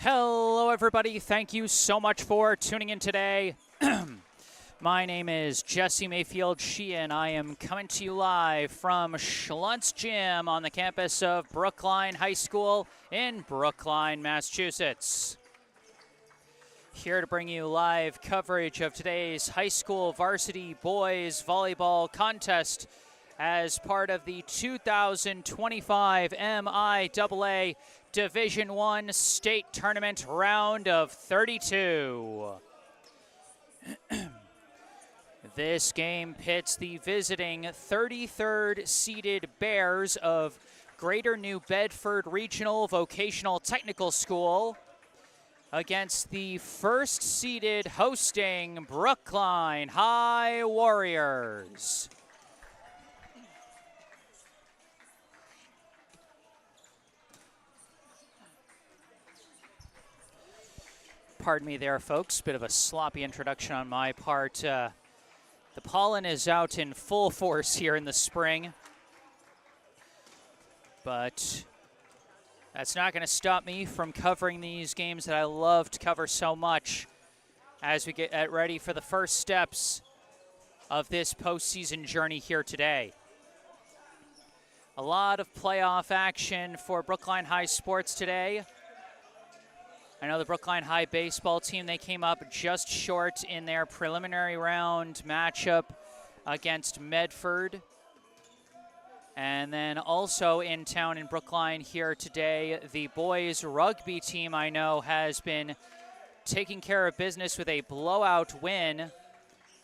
Hello, everybody. Thank you so much for tuning in today. My name is Jesse Mayfield-Sheehan. I am coming to you live from Schluntz Gym on the campus of Brookline High School in Brookline, Massachusetts. Here to bring you live coverage of today's high school varsity boys volleyball contest as part of the 2025 MIAA Division I State Tournament Round of 32. This game pits the visiting 33rd seeded Bears of Greater New Bedford Regional Vocational Technical School against the first seeded hosting Brookline High Warriors. Pardon me there, folks. Bit of a sloppy introduction on my part. The pollen is out in full force here in the spring. But that's not going to stop me from covering these games that I love to cover so much as we get ready for the first steps of this postseason journey here today. A lot of playoff action for Brookline High sports today. I know the Brookline High baseball team, they came up just short in their preliminary round matchup against Bedford. And then also in town in Brookline here today, the boys rugby team I know has been taking care of business with a blowout win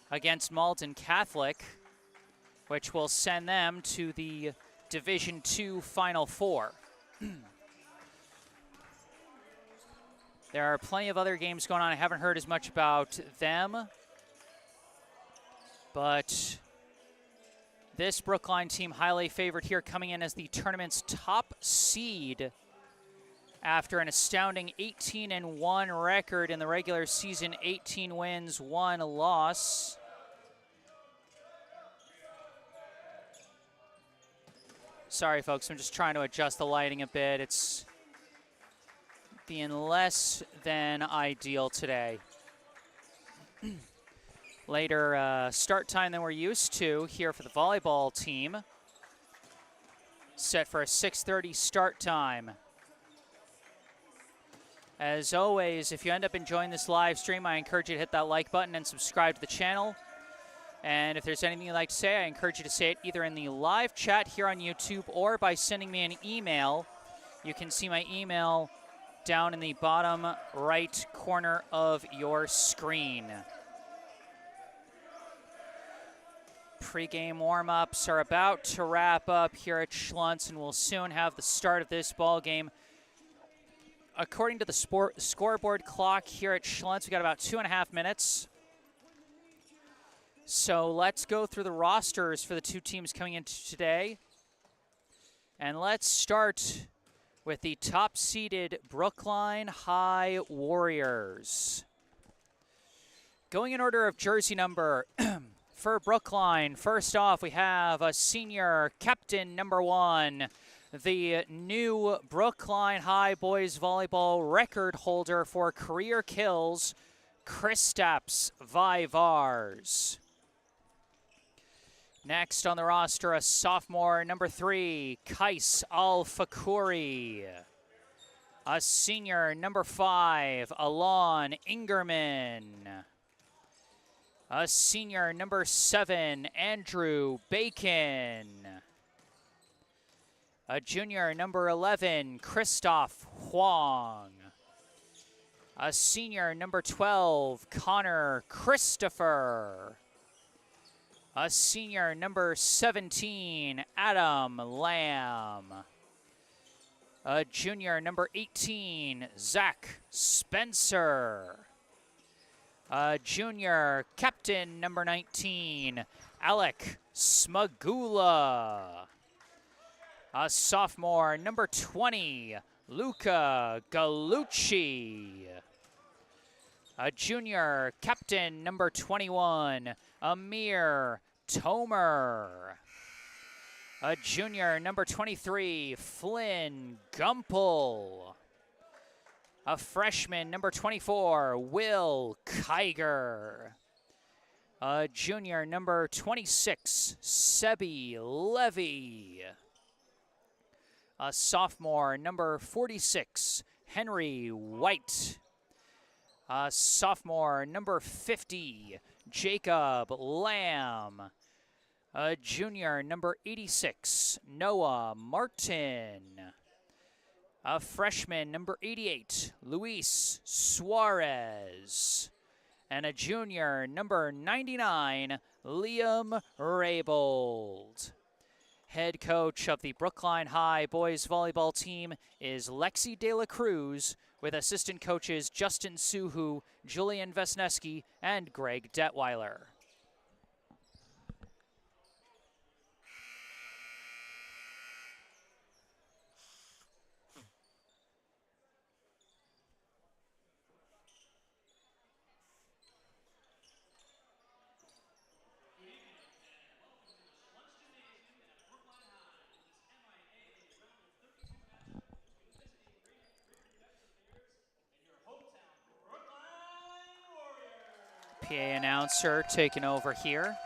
against Malden Catholic, which will send them to the Division II Final Four. There are plenty of other games going on. I haven't heard as much about them. But this Brookline team highly favored here, coming in as the tournament's top seed after an astounding 18-1 record in the regular season, 18 wins, 1 loss. Sorry, folks, I'm just trying to adjust the lighting a bit. It's being less than ideal today. Later start time than we're used to here for the volleyball team. Set for a 6:30 start time. As always, if you end up enjoying this live stream, I encourage you to hit that like button and subscribe to the channel. And if there's anything you'd like to say, I encourage you to say it either in the live chat here on YouTube or by sending me an email. You can see my email down in the bottom right corner of your screen. Pre-game warm-ups are about to wrap up here at Schluntz, and we'll soon have the start of this ball game. According to the scoreboard clock here at Schluntz, we got about 2.5 minutes. So let's go through the rosters for the two teams coming into today. And let's start with the top-seeded Brookline High Warriors. Going in order of jersey number for Brookline, first off, we have a senior captain number 1, the new Brookline High boys volleyball record holder for career kills, Kristaps Vivars. Next on the roster, a sophomore, number 3, Kais Al-Fakuri. A senior, number 5, Alon Ingerman. A senior, number 7, Andrew Bacon. A junior, number 11, Christoph Huang. A senior, number 12, Connor Christopher. A senior, number 17, Adam Lamb. A junior, number 18, Zach Spencer. A junior, captain, number 19, Alec Smagula. A sophomore, number 20, Luca Galucci. A junior, captain, number 21, Amir Tomer. A junior, number 23, Flynn Gumpel. A freshman, number 24, Will Kiger. A junior, number 26, Sebi Levy. A sophomore, number 46, Henry White. A sophomore, number 50, Jacob Lamb. A junior, number 86, Noah Martin. A freshman, number 88, Luis Suarez. And a junior, number 99, Liam Raybold. Head coach of the Brookline High boys volleyball team is Lexi De La Cruz, with assistant coaches Justin Suhu, Julian Vesneski, and Greg Detweiler. PA announcer taking over here.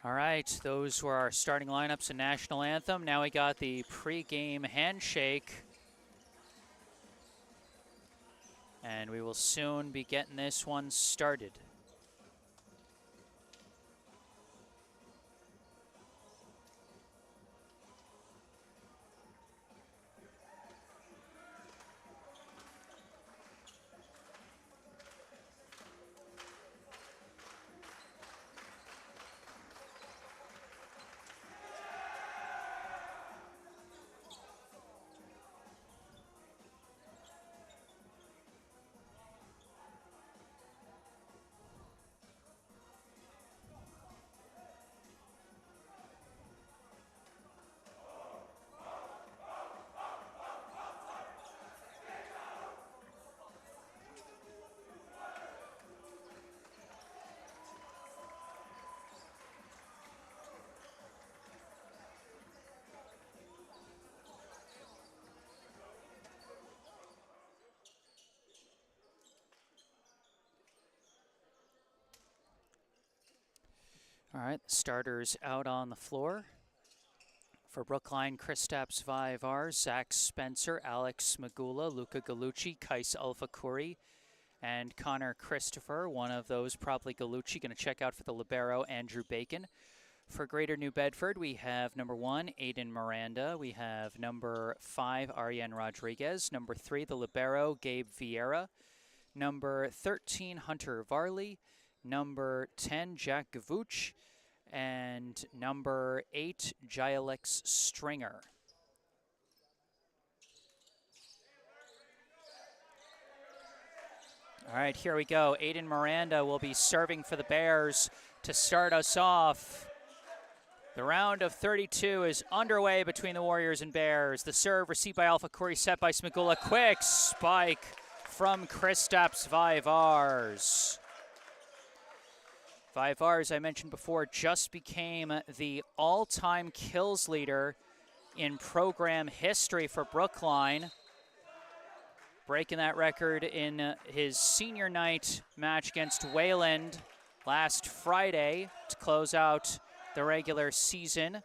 All right, those were our starting lineups and national anthem. Now we got the pre-game handshake. And we will soon be getting this one started. All right, the starters out on the floor. For Brookline, Kristaps Vivar, Zach Spencer, Alex Smagula, Luca Gallucci, Kais Alfakuri, and Connor Christopher. One of those, probably Gallucci, going to check out for the libero, Andrew Bacon. For Greater New Bedford, we have number 1, Aiden Miranda. We have number 5, Ariane Rodriguez. Number 3, the libero, Gabe Vieira. Number 13, Hunter Varley. Number 10, Jack Gavuch. And number 8, Gilex Stringer. All right, here we go. Aiden Miranda will be serving for the Bears to start us off. The round of 32 is underway between the Warriors and Bears. The serve received by Alfakuri, set by Smagula. Quick spike from Kristaps Vivars. Vivars, I mentioned before, just became the all-time kills leader in program history for Brookline, breaking that record in his senior night match against Wayland last Friday to close out the regular season.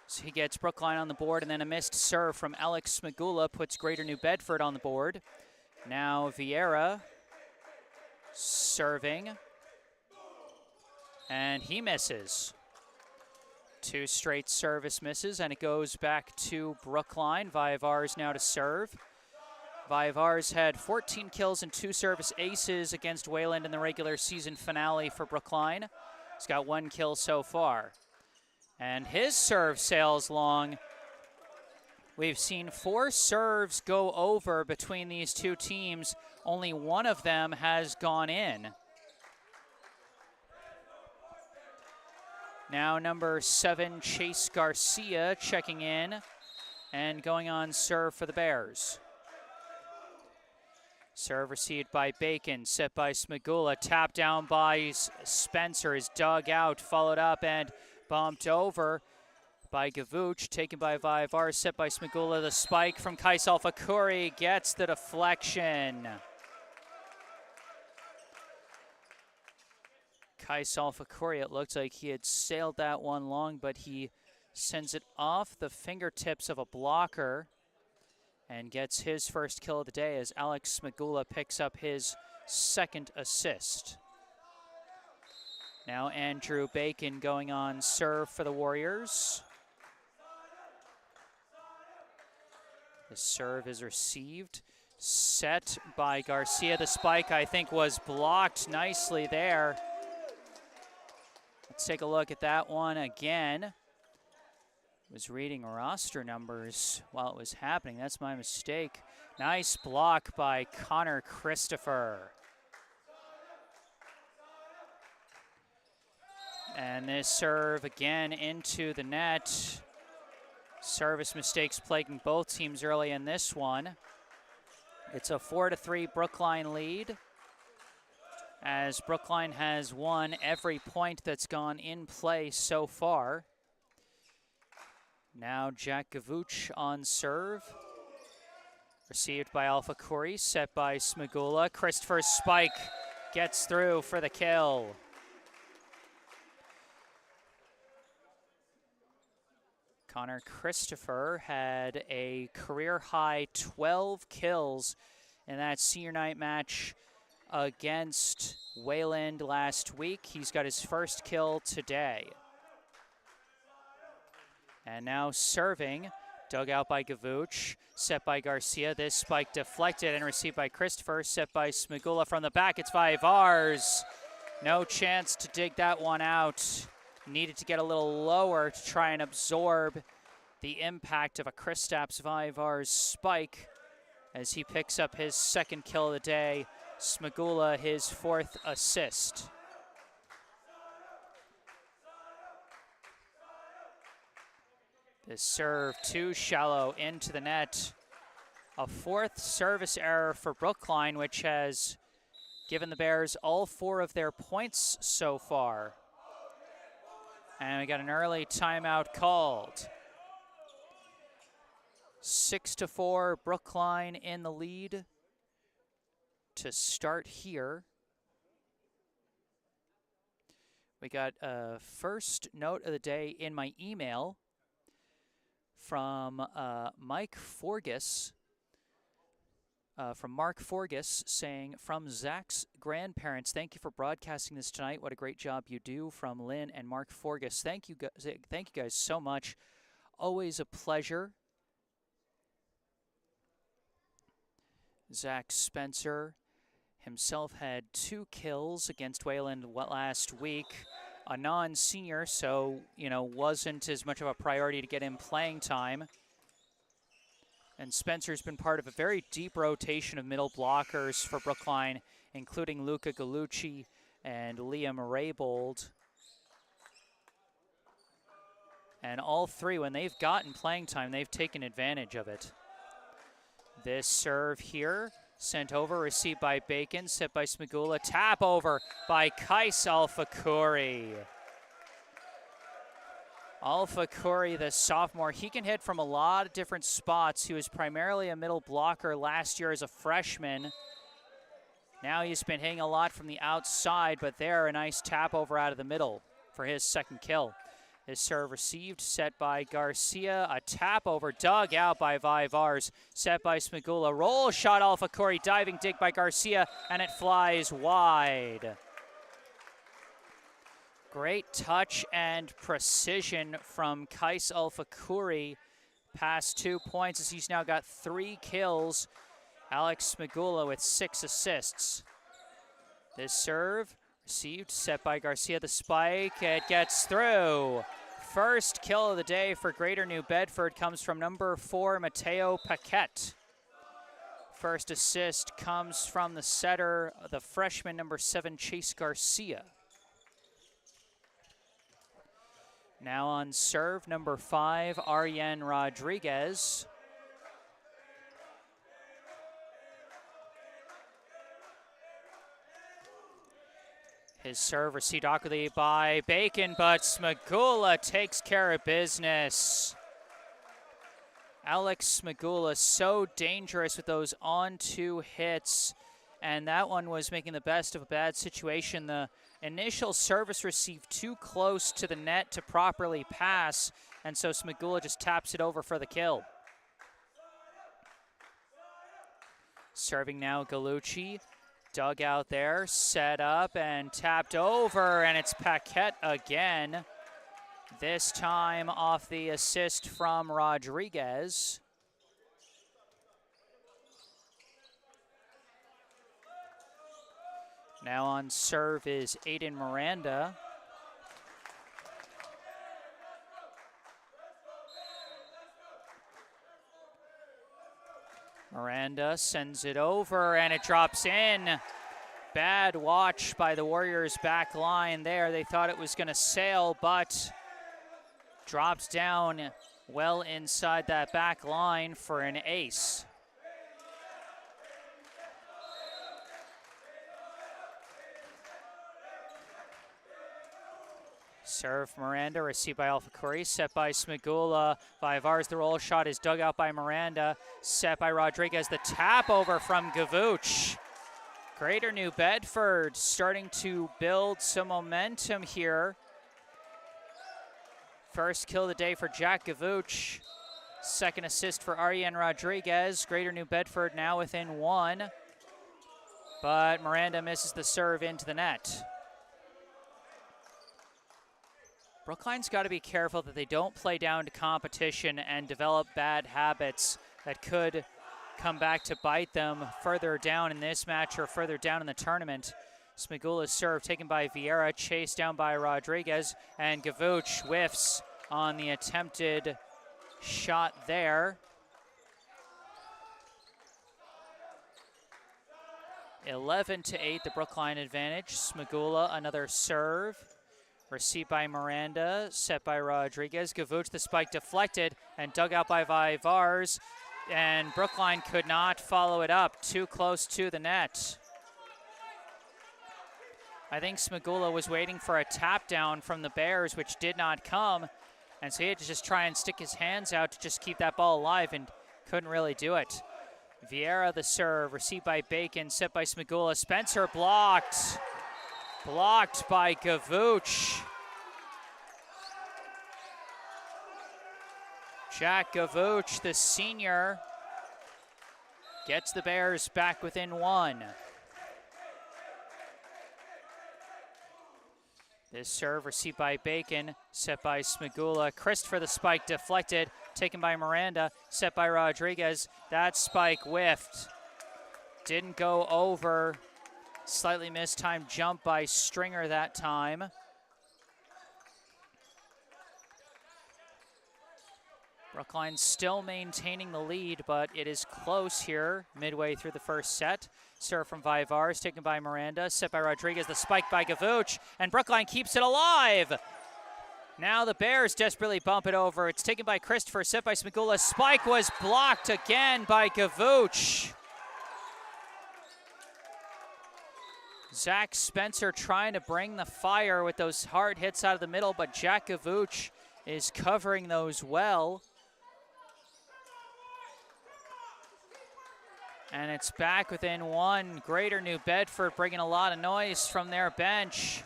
So he gets Brookline on the board, and then a missed serve from Alex Smagula puts Greater New Bedford on the board. Now Vieira serving, and he misses. 2 straight service misses, and it goes back to Brookline. Vivars now to serve. Vivars had 14 kills and 2 service aces against Wayland in the regular season finale for Brookline. He's got 1 kill so far. And his serve sails long. We've seen 4 serves go over between these two teams. Only one of them has gone in. Now number 7, Chase Garcia, checking in and going on serve for the Bears. Serve received by Bacon, set by Smagula, tapped down by Spencer, is dug out, followed up and bumped over by Gavuch, taken by Vivar, set by Smagula. The spike from Kais Alfakuri gets the deflection. Kais Alfakuri, it looked like he had sailed that one long, but he sends it off the fingertips of a blocker and gets his first kill of the day as Alex Smagula picks up his 2nd assist. Now Andrew Bacon going on serve for the Warriors. The serve is received, set by Garcia. The spike, I think, was blocked nicely there. Let's take a look at that one again. Was reading roster numbers while it was happening. That's my mistake. Nice block by Connor Christopher. And this serve again into the net. Service mistakes plaguing both teams early in this one. It's a 4-3 Brookline lead, as Brookline has won every point that's gone in play so far. Now Jack Gavuch on serve. Received by Alfakuri, set by Smagula. Christopher's spike gets through for the kill. Connor Christopher had a career-high 12 kills in that senior night match against Wayland last week. He's got his first kill today. And now serving, dug out by Gavuch, set by Garcia. This spike deflected and received by Christopher, set by Smigula from the back. It's Vaivars. No chance to dig that one out. Needed to get a little lower to try and absorb the impact of a Kristaps Vaivars spike as he picks up his second kill of the day. Smigula his fourth assist. This serve too shallow into the net. A fourth service error for Brookline, which has given the Bears all 4 of their points so far. And we got an early timeout called. 6-4, Brookline in the lead to start here. We got a first note of the day in my email from Mark Forgus, saying, from Zach's grandparents, thank you for broadcasting this tonight. What a great job you do, from Lynn and Mark Forgus. Thank you guys so much. Always a pleasure. Zach Spencer himself had 2 kills against Wayland last week. A non-senior, so, wasn't as much of a priority to get him playing time. And Spencer's been part of a very deep rotation of middle blockers for Brookline, including Luca Gallucci and Liam Raybold. And all 3, when they've gotten playing time, they've taken advantage of it. This serve here, sent over, received by Bacon, set by Smigula, tap over by Kais Alfakuri. Alfakuri, the sophomore, he can hit from a lot of different spots. He was primarily a middle blocker last year as a freshman. Now he's been hitting a lot from the outside, but there, a nice tap over out of the middle for his second kill. His serve received, set by Garcia, a tap over, dug out by Vaivars, set by Smigula, roll shot Alfakuri, diving dig by Garcia, and it flies wide. Great touch and precision from Kais Alfakuri, past 2 points as he's now got 3 kills. Alex Smigula with 6 assists. This serve received, set by Garcia, the spike, it gets through. First kill of the day for Greater New Bedford comes from number 4, Mateo Paquette. First assist comes from the setter, the freshman, number 7, Chase Garcia. Now on serve, number 5, Arjen Rodriguez. His serve received awkwardly by Bacon, but Smigula takes care of business. Alex Smigula, so dangerous with those on-2 hits, and that one was making the best of a bad situation. The initial service received too close to the net to properly pass, and so Smigula just taps it over for the kill. Serving now, Gallucci. Dug out there, set up, and tapped over, and it's Paquette again. This time off the assist from Rodriguez. Now on serve is Aiden Miranda. Miranda sends it over, and it drops in. Bad watch by the Warriors' back line there. They thought it was going to sail, but drops down well inside that back line for an ace. Serve Miranda, received by Alfakuri, set by Smigula. Vaivars, the roll shot is dug out by Miranda, set by Rodriguez. The tap over from Gavuch. Greater New Bedford starting to build some momentum here. First kill of the day for Jack Gavuch. Second assist for Ariane Rodriguez. Greater New Bedford now within 1. But Miranda misses the serve into the net. Brookline's got to be careful that they don't play down to competition and develop bad habits that could come back to bite them further down in this match or further down in the tournament. Smigula's serve taken by Vieira, chased down by Rodriguez, and Gavuch whiffs on the attempted shot there. 11-8, the Brookline advantage. Smigula, another serve. Received by Miranda, set by Rodriguez. Gavuch, the spike deflected and dug out by Vivars. And Brookline could not follow it up, too close to the net. I think Smigula was waiting for a tap down from the Bears, which did not come. And so he had to just try and stick his hands out to just keep that ball alive and couldn't really do it. Vieira, the serve, received by Bacon, set by Smigula. Spencer blocked. Blocked by Gavuch. Jack Gavuch, the senior, gets the Bears back within 1. This serve received by Bacon, set by Smigula. Christopher, the spike deflected, taken by Miranda, set by Rodriguez. That spike whiffed. Didn't go over. Slightly mistimed jump by Stringer that time. Brookline still maintaining the lead, but it is close here midway through the first set. Serve from Vivars, taken by Miranda, set by Rodriguez, the spike by Gavuch, and Brookline keeps it alive. Now the Bears desperately bump it over. It's taken by Christopher, set by Smigula. Spike was blocked again by Gavuch. Zach Spencer trying to bring the fire with those hard hits out of the middle, but Jack Gavuch is covering those well. And it's back within 1. Greater New Bedford bringing a lot of noise from their bench.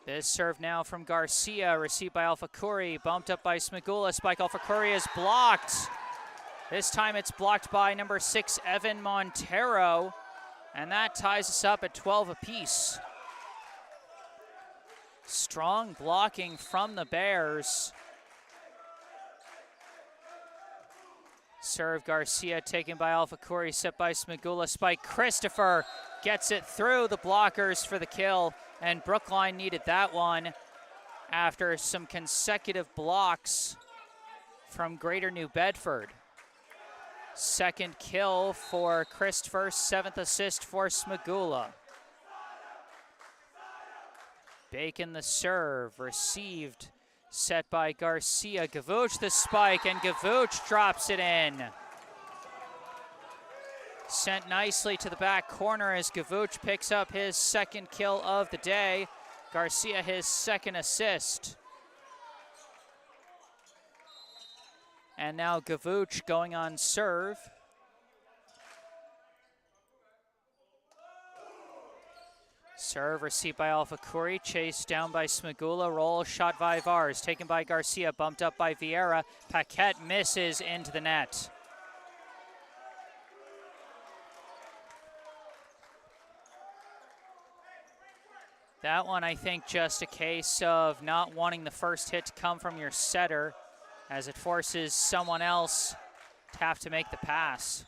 This serve now from Garcia, received by Alfakuri, bumped up by Smigula. Spike Alfakuri is blocked. This time it's blocked by number 6, Evan Montero, and that ties us up at 12 apiece. Strong blocking from the Bears. Serve Garcia, taken by Alfakuri, set by Smigula. Spike Christopher gets it through the blockers for the kill, and Brookline needed that one after some consecutive blocks from Greater New Bedford. Second kill for Christopher, 7th assist for Smigula. Bacon the serve, received, set by Garcia. Gavuch the spike, and Gavuch drops it in. Sent nicely to the back corner as Gavuch picks up his second kill of the day. Garcia his second assist. And now Gavuch going on serve. Serve received by Alfakuri, chased down by Smigula, roll shot Vivars, taken by Garcia, bumped up by Vieira. Paquette misses into the net. That one, I think, just a case of not wanting the first hit to come from your setter, as it forces someone else to have to make the pass.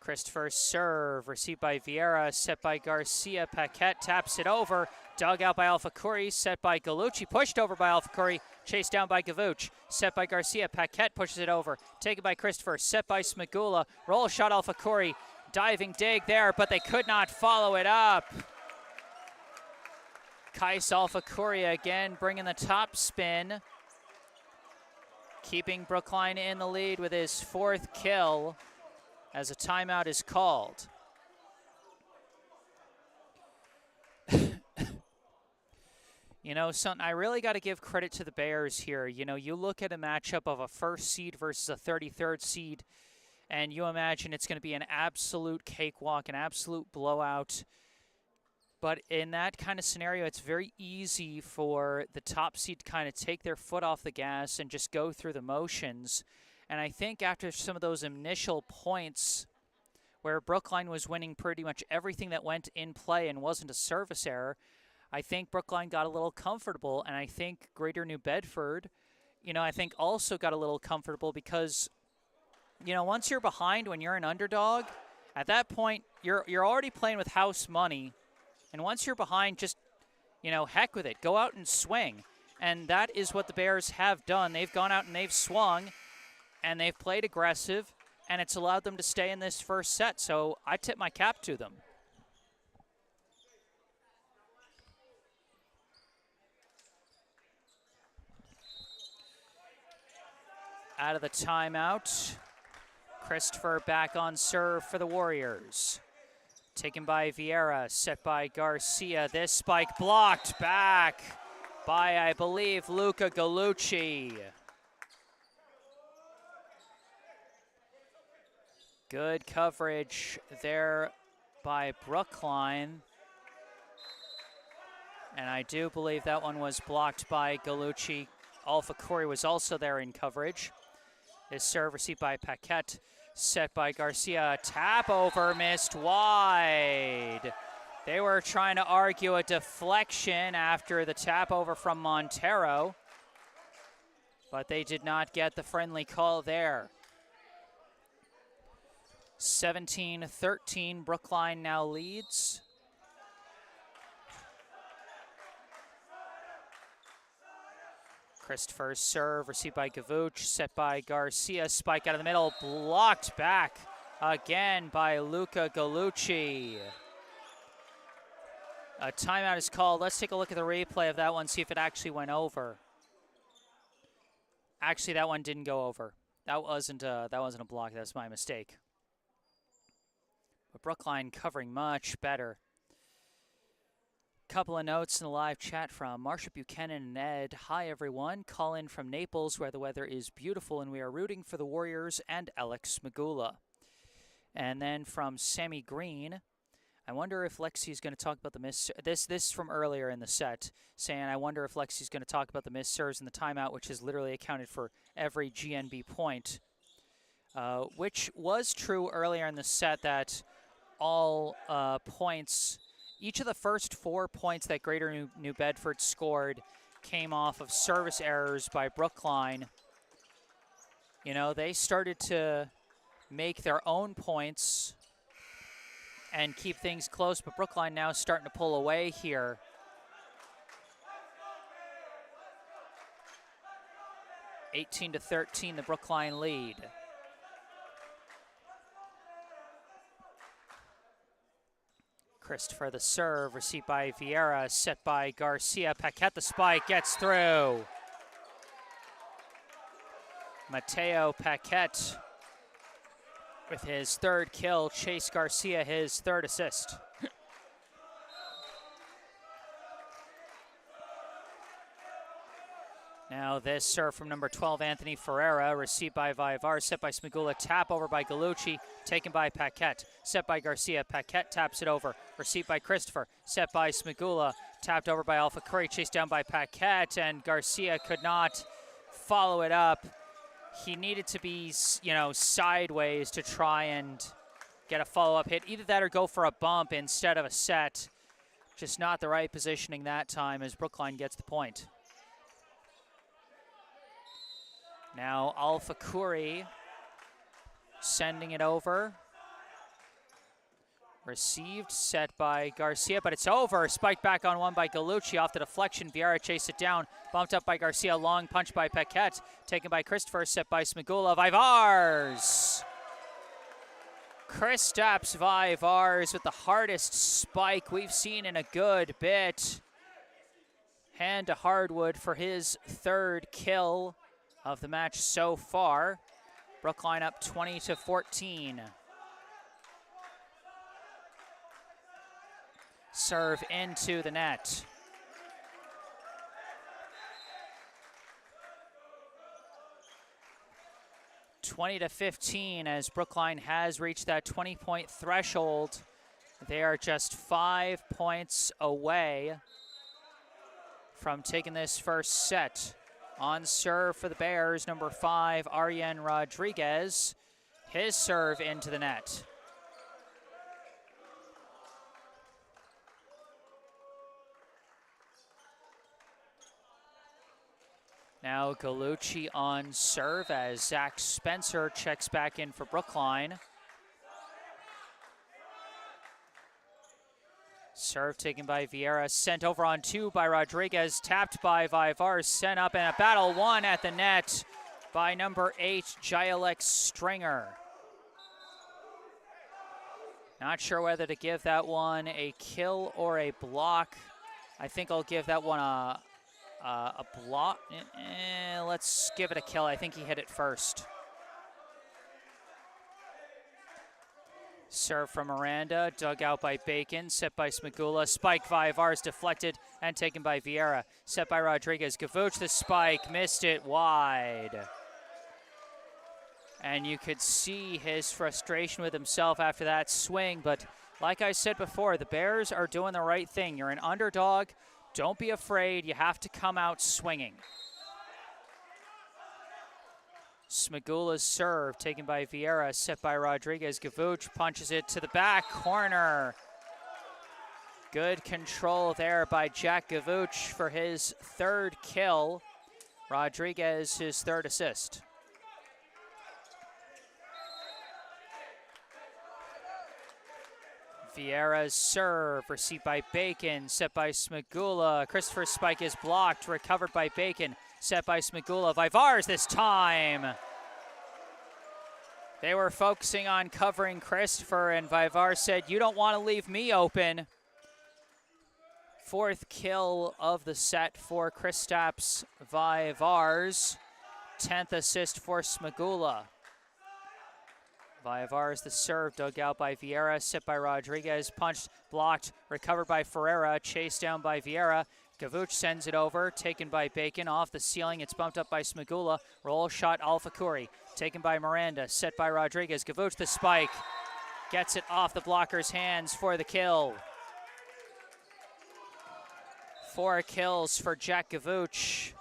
Christopher's serve, received by Vieira, set by Garcia. Paquette taps it over, dug out by Alfakuri, set by Galucci, pushed over by Alfakuri, chased down by Gavuch, set by Garcia. Paquette pushes it over, taken by Christopher, set by Smigula, roll shot Alfakuri, diving dig there, but they could not follow it up. Kais Alfakuri again bringing the top spin, keeping Brookline in the lead with his 4th kill as a timeout is called. You know, something I really got to give credit to the Bears here. You know, you look at a matchup of a 1st seed versus a 33rd seed, and you imagine it's going to be an absolute cakewalk, an absolute blowout. But in that kind of scenario, it's very easy for the top seed to kind of take their foot off the gas and just go through the motions. And I think after some of those initial points where Brookline was winning pretty much everything that went in play and wasn't a service error, I think Brookline got a little comfortable, and I think Greater New Bedford, I think also got a little comfortable because, once you're behind when you're an underdog, at that point, you're already playing with house money, and once you're behind, just, heck with it. Go out and swing, and that is what the Bears have done. They've gone out and they've swung, and they've played aggressive, and it's allowed them to stay in this first set, so I tip my cap to them. Out of the timeout, Christopher back on serve for the Warriors. Taken by Vieira, set by Garcia. This spike blocked back by, I believe, Luca Gallucci. Good coverage there by Brookline. And I do believe that one was blocked by Gallucci. Alpha Corey was also there in coverage. His serve received by Paquette, set by Garcia. Tap over, missed wide. They were trying to argue a deflection after the tap over from Montero, but they did not get the friendly call there. 17-13, Brookline now leads. Christopher's serve, received by Gavuch, set by Garcia. Spike out of the middle, blocked back again by Luca Gallucci. A timeout is called. Let's take a look at the replay of that one, see if it actually went over. Actually, that one didn't go over. That wasn't a block. That's my mistake. But Brookline covering much better. Couple of notes in the live chat from Marsha Buchanan and Ed. Hi, everyone. Call in from Naples, where the weather is beautiful, and we are rooting for the Warriors and Alex Magula. And then from Sammy Green, I wonder if Lexi's going to talk about the miss. This from earlier in the set, saying, I wonder if Lexi's going to talk about the missed serves and the timeout, which has literally accounted for every GNB point, which was true earlier in the set that all points. Each of the first 4 points that Greater New Bedford scored came off of service errors by Brookline. They started to make their own points and keep things close, but Brookline now starting to pull away here. (18-13), the Brookline lead. Christopher the serve, received by Vieira, set by Garcia. Paquette the spike, gets through. Mateo Paquette with his third kill. Chase Garcia his third assist. Now this serve from number 12, Anthony Ferreira, received by Vivar, set by Smigula, tap over by Gallucci, taken by Paquette, set by Garcia. Paquette taps it over, received by Christopher, set by Smigula, tapped over by Alpha Curry, chased down by Paquette, and Garcia could not follow it up. He needed to be, sideways to try and get a follow-up hit. Either that or go for a bump instead of a set. Just not the right positioning that time as Brookline gets the point. Now Alpha Curry sending it over. Received, set by Garcia, but it's over. Spiked back on one by Gallucci off the deflection. Vieira chased it down. Bumped up by Garcia. Long punch by Paquette. Taken by Christopher, set by Smigula. Vivars. Kristaps Vivars with the hardest spike we've seen in a good bit. Hand to hardwood for his third kill of the match so far. Brookline up 20-14. Serve into the net. (20-15) as Brookline has reached that 20-point threshold They are just 5 points away from taking this first set. On serve for the Bears, number 5, Arjen Rodriguez. His serve into the net. Now Gallucci on serve as Zach Spencer checks back in for Brookline. Serve taken by Vieira, sent over on 2 by Rodriguez, tapped by Vivar, sent up, and a battle won at the net by number 8, Jailex Stringer. Not sure whether to give that one a kill or a block. I think I'll give that one a block. Let's give it a kill. I think he hit it first. Serve from Miranda, dug out by Bacon, set by Smagula. Spike Vivar's deflected and taken by Vieira. Set by Rodriguez. Gavuch the spike, missed it wide. And you could see his frustration with himself after that swing. But like I said before, the Bears are doing the right thing. You're an underdog. Don't be afraid. You have to come out swinging. Smagula's serve taken by Vieira, set by Rodriguez. Gavuch punches it to the back corner. Good control there by Jack Gavuch for his 3rd kill. Rodriguez, his 3rd assist. Vieira's serve, received by Bacon, set by Smagula. Christopher's spike is blocked, recovered by Bacon, set by Smagula. Vivar's this time. They were focusing on covering Christopher, and Vivar said, "You don't want to leave me open." 4th kill of the set for Kristaps Vivars. 10th assist for Smagula. Vivar's the serve, dug out by Vieira, set by Rodriguez, punched, blocked, recovered by Ferreira, chased down by Vieira. Gavuch sends it over, taken by Bacon, off the ceiling, it's bumped up by Smagula. Roll shot, Alfakuri, taken by Miranda, set by Rodriguez. Gavuch the spike, gets it off the blocker's hands for the kill. 4 kills for Jack Gavuch,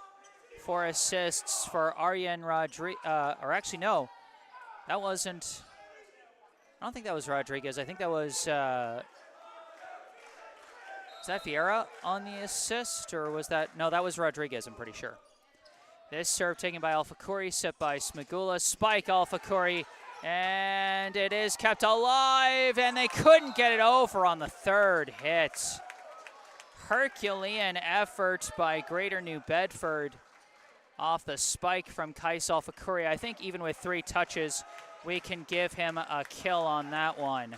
4 assists for Arjen Rodriguez, or actually no, that wasn't, I don't think that was Rodriguez. I think that was, is that Vieira on the assist, or was that, no, that was Rodriguez, I'm pretty sure. This serve taken by Alfakuri, set by Smagula. Spike Alfakuri, and it is kept alive, and they couldn't get it over on the 3rd hit. Herculean effort by Greater New Bedford off the spike from Kais Alfakuri. I think even with 3 touches, we can give him a kill on that one.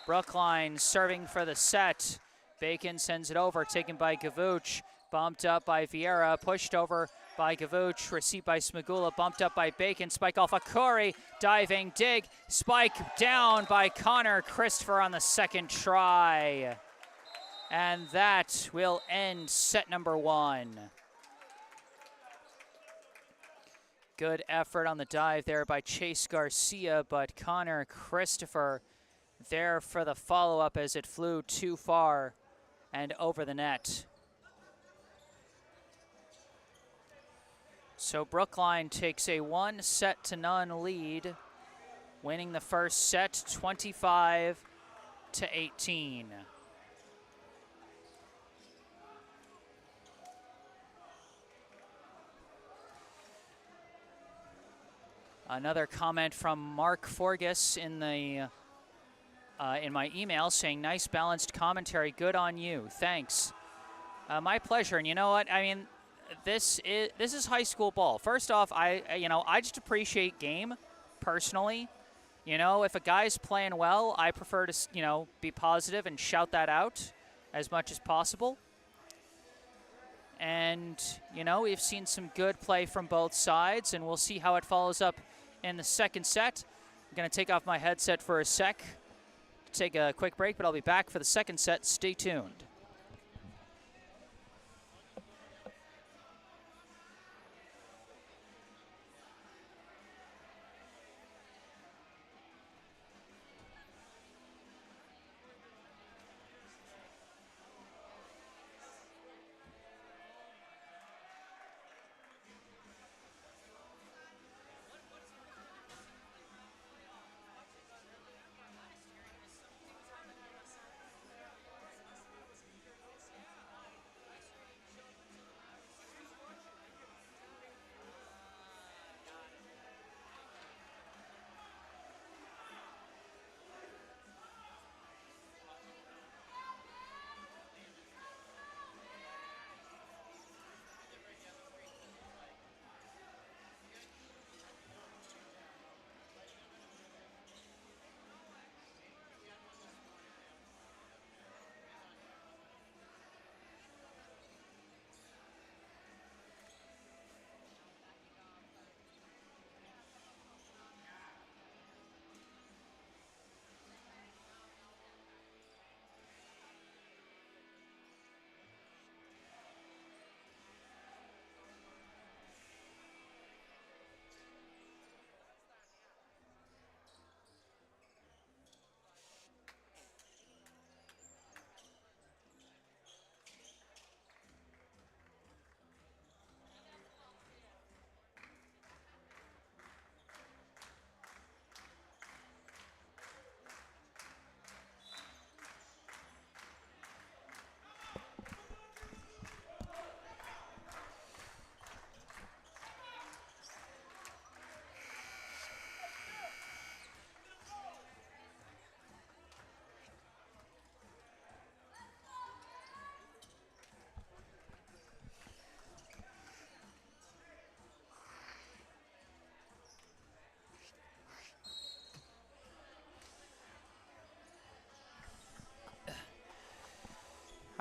Brookline serving for the set. Bacon sends it over, taken by Gavuch, bumped up by Vieira, pushed over by Gavuch, received by Smagula, bumped up by Bacon, spike off Akuri, diving dig, spike down by Connor Christopher on the 2nd try. And that will end set number 1. Good effort on the dive there by Chase Garcia, but Connor Christopher there for the follow-up as it flew too far and over the net. So Brookline takes a 1-0 lead, winning the first set 25-18. Another comment from Mark Forgus in the in my email saying, "Nice balanced commentary. Good on you. Thanks." My pleasure. And you know what? I mean, this is high school ball. First off, I just appreciate game personally. You know, if a guy's playing well, I prefer to be positive and shout that out as much as possible. And we've seen some good play from both sides, and we'll see how it follows up in the second set. I'm going to take off my headset for a sec, take a quick break, but I'll be back for the second set. Stay tuned.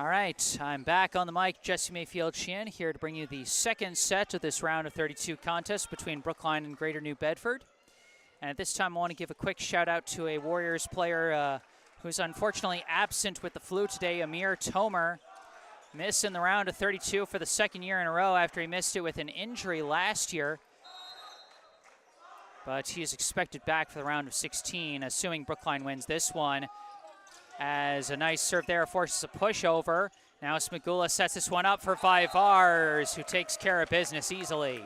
All right, I'm back on the mic, Jesse Mayfield-Sheehan, here to bring you the second set of this round of 32 contest between Brookline and Greater New Bedford. And at this time, I want to give a quick shout out to a Warriors player who's unfortunately absent with the flu today, Amir Tomer. Missing the round of 32 for the second year in a row after he missed it with an injury last year. But he is expected back for the round of 16, assuming Brookline wins this one. As a nice serve there forces a pushover. Now Smagula sets this one up for Vivars, who takes care of business easily.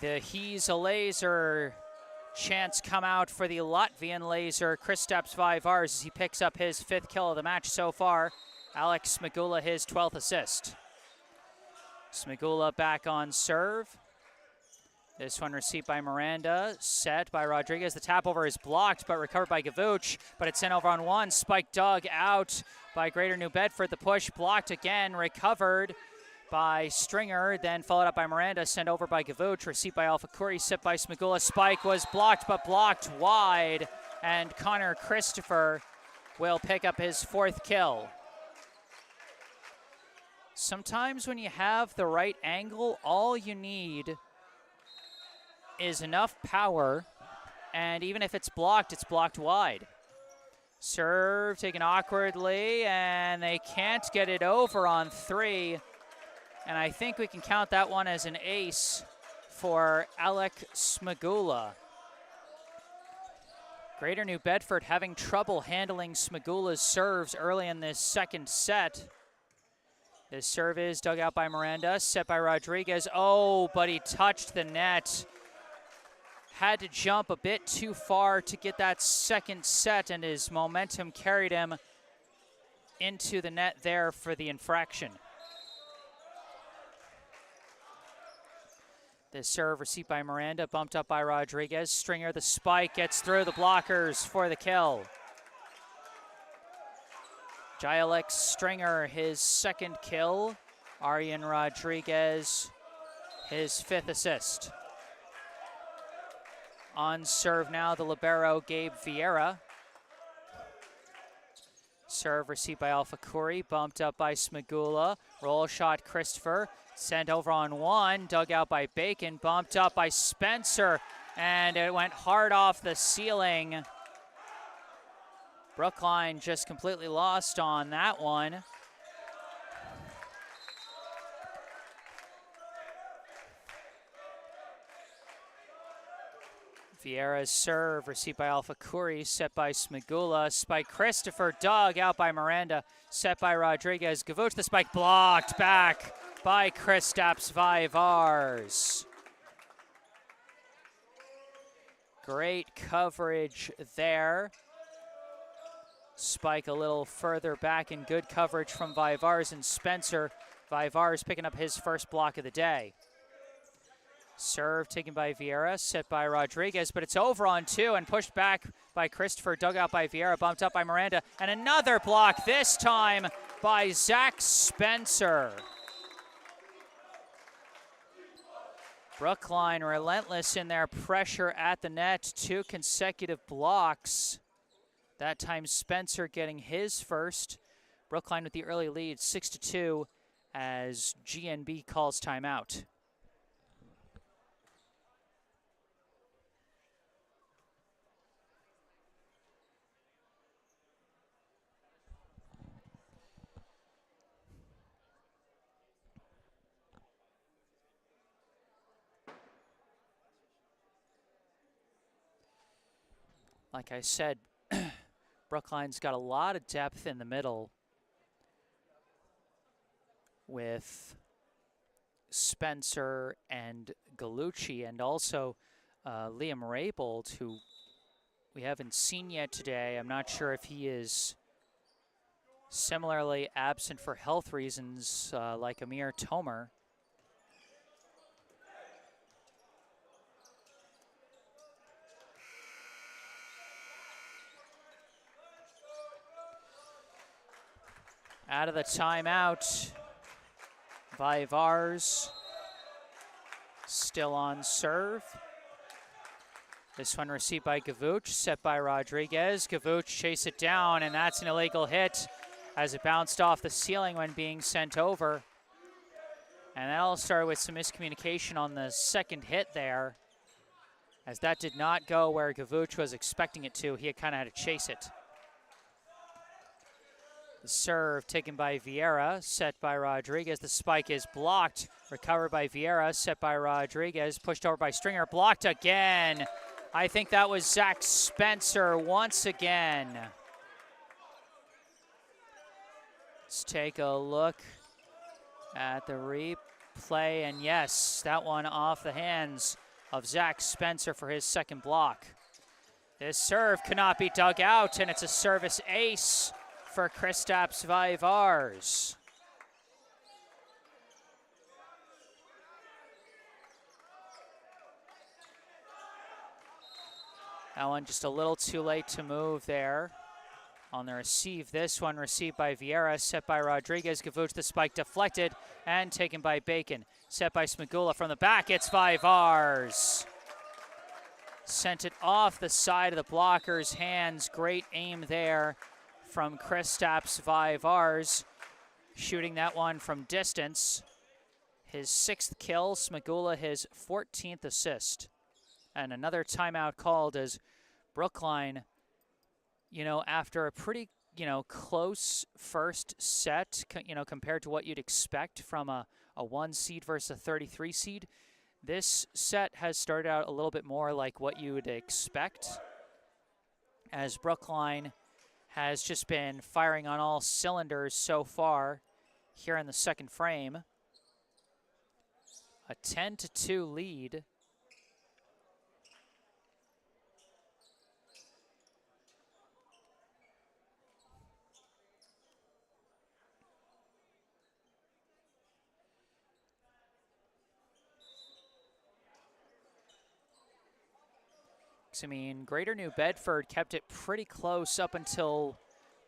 The He's a Laser chants come out for the Latvian Laser, Kristaps Vivars, as he picks up his 5th kill of the match so far. Alex Smagula, his 12th assist. Smagula back on serve. This one received by Miranda, set by Rodriguez. The tap over is blocked, but recovered by Gavuch, but it's sent over on one. Spike dug out by Greater New Bedford. The push blocked again, recovered by Stringer, then followed up by Miranda, sent over by Gavuch, received by Alpha Curry, set by Smagula. Spike was blocked, but blocked wide, and Connor Christopher will pick up his 4th kill. Sometimes when you have the right angle, all you need is enough power, and even if it's blocked wide. Serve taken awkwardly, and they can't get it over on 3. And I think we can count that one as an ace for Alec Smagula. Greater New Bedford having trouble handling Smagula's serves early in this second set. This serve is dug out by Miranda, set by Rodriguez. Oh, but he touched the net. Had to jump a bit too far to get that second set, and his momentum carried him into the net there for the infraction. This serve received by Miranda, bumped up by Rodriguez. Stringer, the spike, gets through the blockers for the kill. Alex Stringer, his 2nd kill. Arian Rodriguez, his 5th assist. On serve now, the libero, Gabe Vieira. Serve received by Alpha Curry, bumped up by Smagula. Roll shot, Christopher. Sent over on one, dug out by Bacon, bumped up by Spencer, and it went hard off the ceiling. Brookline just completely lost on that one. Vieira's serve received by Alpha Curry, set by Smagula. Spike Christopher, dug out by Miranda, set by Rodriguez. Gavuch, the spike blocked back by Kristaps Vivars. Great coverage there. Spike a little further back and good coverage from Vivars and Spencer. Vivars picking up his 1st block of the day. Serve taken by Vieira, set by Rodriguez, but it's over on 2 and pushed back by Christopher, dug out by Vieira, bumped up by Miranda, and another block, this time by Zach Spencer. Brookline relentless in their pressure at the net, 2 consecutive blocks. That time Spencer getting his 1st. Brookline with the early lead, 6-2, as GNB calls timeout. Like I said, Brookline's got a lot of depth in the middle with Spencer and Galucci, and also Liam Raybold, who we haven't seen yet today. I'm not sure if he is similarly absent for health reasons like Amir Tomer. Out of the timeout, Vivars still on serve. This one received by Gavuch, set by Rodriguez. Gavuch chase it down, and that's an illegal hit as it bounced off the ceiling when being sent over. And that all started with some miscommunication on the second hit there, as that did not go where Gavuch was expecting it to. He kind of had to chase it. The serve taken by Vieira, set by Rodriguez. The spike is blocked, recovered by Vieira, set by Rodriguez, pushed over by Stringer, blocked again. I think that was Zach Spencer once again. Let's take a look at the replay, and yes, that one off the hands of Zach Spencer for his second block. This serve cannot be dug out, and it's a service ace for Kristaps Vaivars. That one just a little too late to move there on the receive. This one received by Vieira, set by Rodriguez. Gavuch, the spike deflected and taken by Bacon. Set by Smagula from the back. It's Vaivars. Sent it off the side of the blocker's hands. Great aim there from Kristaps Vaivars, shooting that one from distance. His 6th kill, Smagula his 14th assist. And another timeout called as Brookline, after a pretty, close first set, compared to what you'd expect from a 1 seed versus a 33 seed, this set has started out a little bit more like what you would expect, as Brookline has just been firing on all cylinders so far here in the second frame. A 10-2 lead. I mean, Greater New Bedford kept it pretty close up until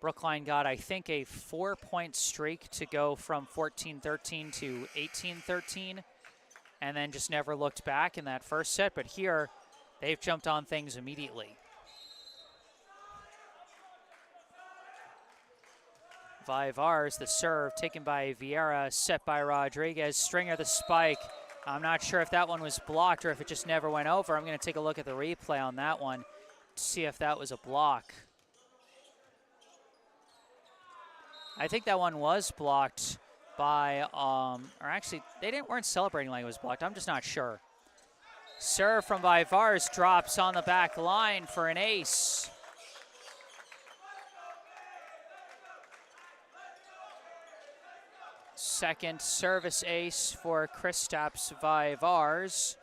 Brookline got, I think, a 4-point streak to go from 14-13 to 18-13, and then just never looked back in that first set. But here, they've jumped on things immediately. Vaivars, the serve, taken by Vieira, set by Rodriguez. Stringer, the spike. I'm not sure if that one was blocked or if it just never went over. I'm going to take a look at the replay on that one to see if that was a block. I think that one was blocked by, or actually, they weren't celebrating like it was blocked. I'm just not sure. Serve from Vaivars drops on the back line for an ace. Second service ace for Kristaps Vaivars.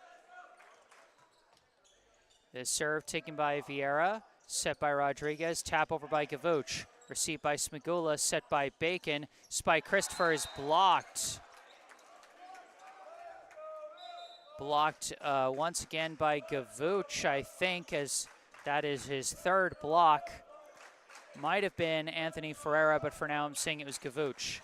The serve taken by Vieira, set by Rodriguez, tap over by Gavuch, received by Smagula, set by Bacon. Spike Christopher is blocked. Blocked once again by Gavuch, I think, as that is his 3rd block. Might have been Anthony Ferreira, but for now I'm saying it was Gavuch.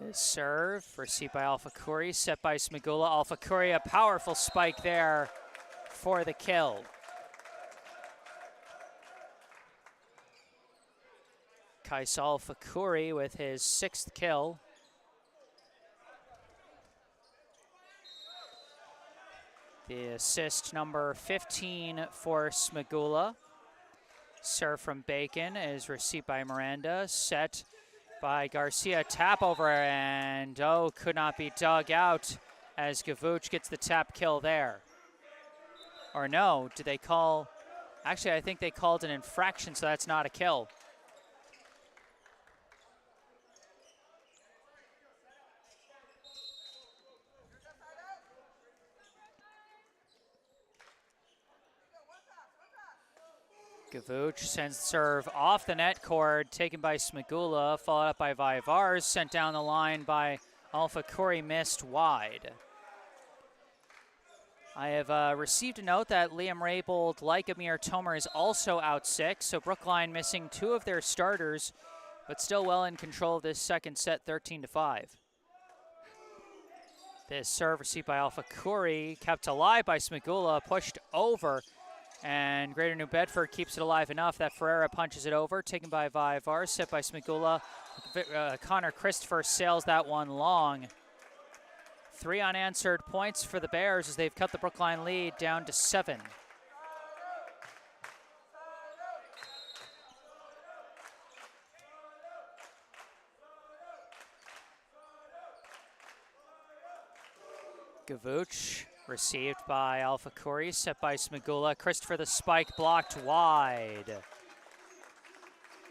This serve received by Alpha Kuri, set by Smagula. Alpha Kuri, a powerful spike there for the kill. Kaisal Alpha Kuri with his 6th kill. The assist number 15 for Smagula. Serve from Bacon is received by Miranda, set by Garcia, tap over, and could not be dug out as Gavuch gets the tap kill there. Or no, did they call? Actually, I think they called an infraction, so that's not a kill. Gavuch sends the serve off the net cord, taken by Smagula, followed up by Vaivars, sent down the line by Alpha Kuri, missed wide. I have received a note that Liam Raybould, like Amir Tomer, is also out sick, so Brookline missing 2 of their starters, but still well in control of this second set, 13-5. This serve received by Alpha Khoury, kept alive by Smagula, pushed over, and Greater New Bedford keeps it alive enough that Ferreira punches it over, taken by Vivar, set by Smagula. Connor Christopher sails that one long. 3 unanswered points for the Bears as they've cut the Brookline lead down to 7. Gavooch received by Alpha Khoury, set by Smagula. Christopher the spike blocked wide.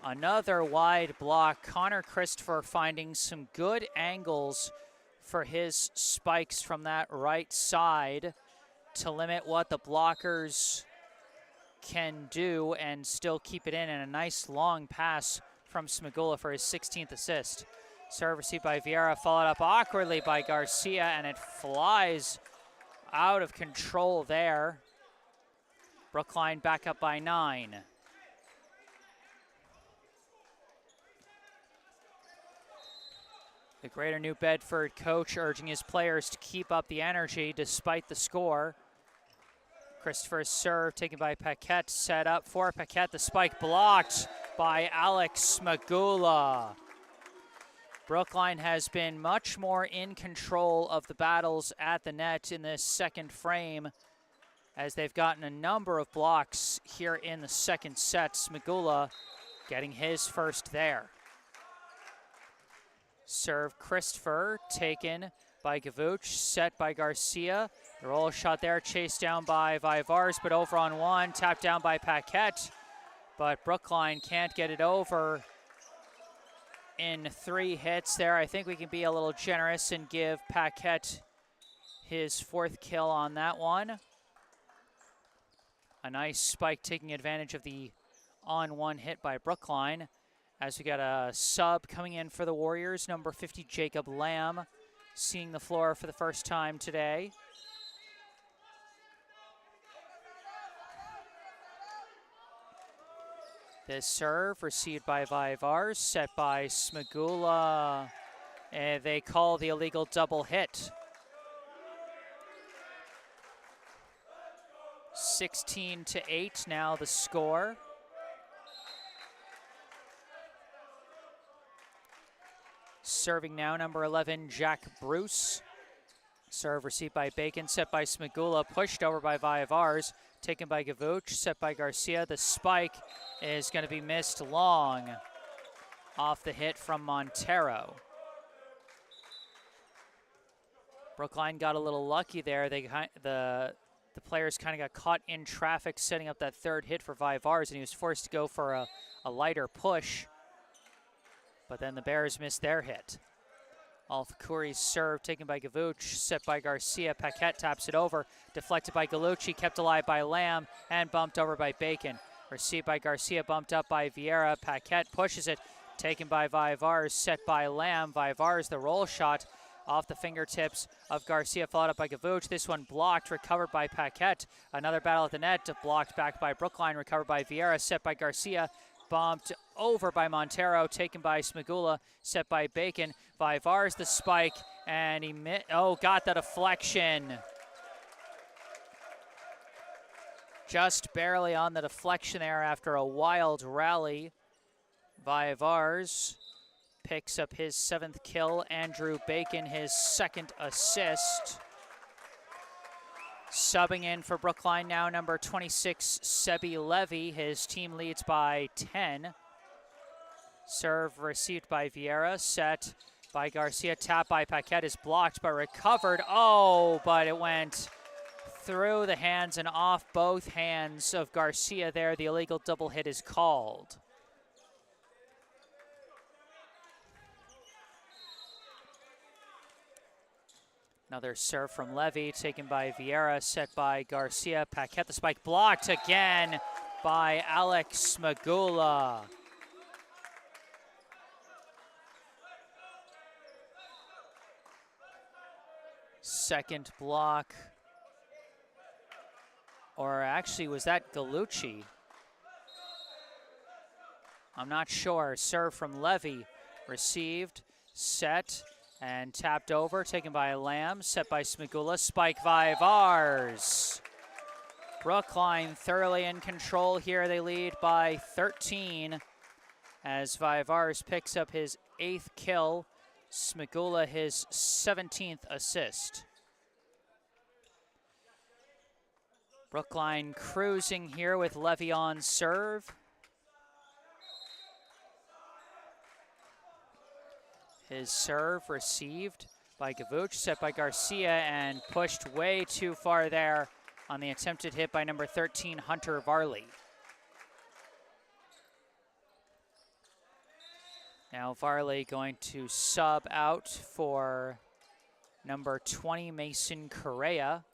Another wide block. Connor Christopher finding some good angles for his spikes from that right side to limit what the blockers can do and still keep it in. And a nice long pass from Smagula for his 16th assist. Serve received by Vieira, followed up awkwardly by Garcia, and it flies out of control there. Brookline back up by 9. The Greater New Bedford coach urging his players to keep up the energy despite the score. Christopher's serve taken by Paquette, set up for Paquette. The spike blocked by Alex Smagula. Brookline has been much more in control of the battles at the net in this second frame as they've gotten a number of blocks here in the second set. Smagula getting his first there. Serve Christopher, taken by Gavooch, set by Garcia. The roll shot there, chased down by Vivars, but over on 1, tapped down by Paquette. But Brookline can't get it over in 3 hits there. I think we can be a little generous and give Paquette his 4th kill on that one. A nice spike taking advantage of the on-1 hit by Brookline. As we got a sub coming in for the Warriors, number 50, Jacob Lamb, seeing the floor for the first time today. This serve received by Vivars, set by Smagula. And they call the illegal double hit. 16-8 now the score. Serving now, number 11, Jack Bruce. Serve received by Bacon, set by Smagula, pushed over by Vivars, taken by Gavooch, set by Garcia. The spike is going to be missed long off the hit from Montero. Brookline got a little lucky there. The players kind of got caught in traffic setting up that 3rd hit for Vivars, and he was forced to go for a lighter push. But then the Bears missed their hit. Alpha Khoury's serve taken by Gavooch, set by Garcia. Paquette taps it over, deflected by Gallucci, kept alive by Lamb, and bumped over by Bacon. Received by Garcia, bumped up by Vieira. Paquette pushes it, taken by Vivars, set by Lamb. Vivars, the roll shot off the fingertips of Garcia, followed up by Gavooch. This one blocked, recovered by Paquette. Another battle at the net, blocked back by Brookline, recovered by Vieira, set by Garcia. Bumped over by Montero, taken by Smagula, set by Bacon. Vivars the spike, and he got the deflection. Just barely on the deflection there after a wild rally. Vivars picks up his 7th kill. Andrew Bacon his 2nd assist. Subbing in for Brookline now, number 26, Sebi Levy. His team leads by 10. Serve received by Vieira, set by Garcia, tap by Paquette is blocked but recovered. Oh, but it went through the hands and off both hands of Garcia there. The illegal double hit is called. Another serve from Levy, taken by Vieira, set by Garcia. Paquette, the spike blocked again by Alex Smagula. Second block Or actually, was that Gallucci? I'm not sure. Serve from Levy. Received, set, and tapped over. Taken by Lamb. Set by Smigula. Spike Vivars. Brookline thoroughly in control here. They lead by 13 as Vivars picks up his 8th kill. Smigula his 17th assist. Brookline cruising here with Levy on serve. His serve received by Gavuch, set by Garcia, and pushed way too far there on the attempted hit by number 13, Hunter Varley. Now Varley going to sub out for number 20, Mason Correa.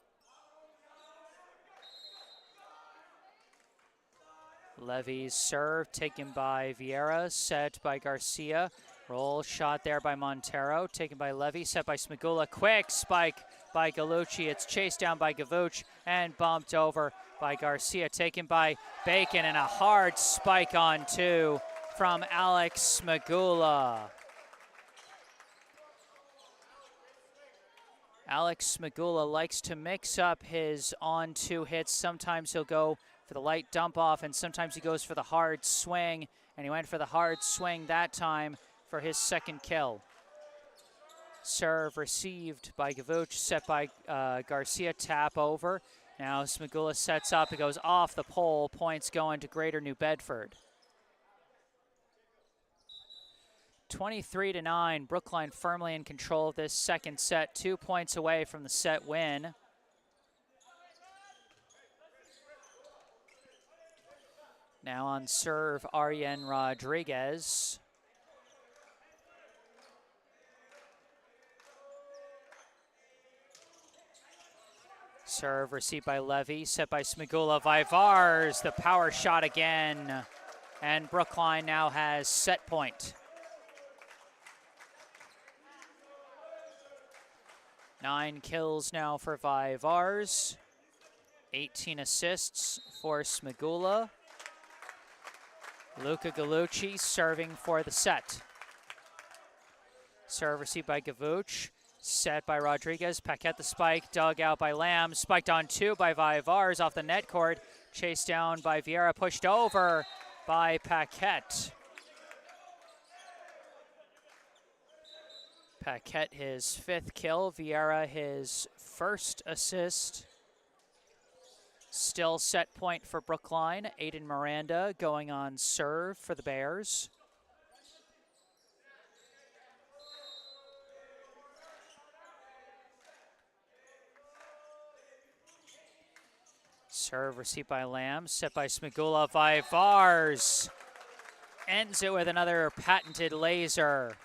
Levy's serve taken by Vieira, set by Garcia. Roll shot there by Montero, taken by Levy, set by Smigula. Quick spike by Gallucci. It's chased down by Gavuch and bumped over by Garcia, taken by Bacon, and a hard spike on 2 from Alex Smigula. Alex Smigula likes to mix up his on-2 hits. Sometimes he'll go for the light dump off, and sometimes he goes for the hard swing, and he went for the hard swing that time for his 2nd kill. Serve received by Gavuch, set by Garcia, tap over. Now Smigula sets up, it goes off the pole, points going to Greater New Bedford. 23-9, Brookline firmly in control of this 2nd set, 2 points away from the set win. Now on serve, Arjen Rodriguez. Serve received by Levy, set by Smigula. Vivars, the power shot again. And Brookline now has set point. 9 kills now for Vivars. 18 assists for Smigula. Luca Gallucci serving for the set. Serve received by Gavuch, set by Rodriguez. Paquette the spike, dug out by Lamb. Spiked on 2 by Vivars off the net cord. Chased down by Vieira, pushed over by Paquette. Paquette his 5th kill, Vieira his 1st assist. Still set point for Brookline. Aiden Miranda going on serve for the Bears. Serve received by Lamb, set by Smigula. Vivars ends it with another patented laser.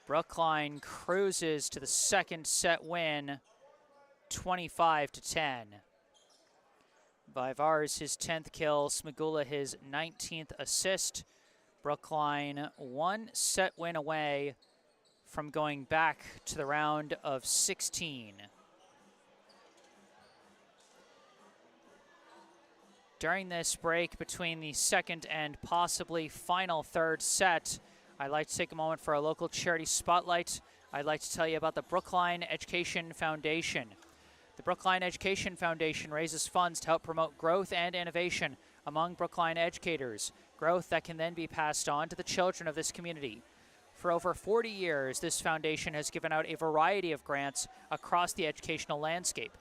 Brookline cruises to the 2nd set win, 25-10. Vivars his 10th kill, Smigula his 19th assist. Brookline 1 set win away from going back to the round of 16. During this break between the 2nd and possibly final 3rd set, I'd like to take a moment for a local charity spotlight. I'd like to tell you about the Brookline Education Foundation. The Brookline Education Foundation raises funds to help promote growth and innovation among Brookline educators, growth that can then be passed on to the children of this community. For over 40 years, this foundation has given out a variety of grants across the educational landscape.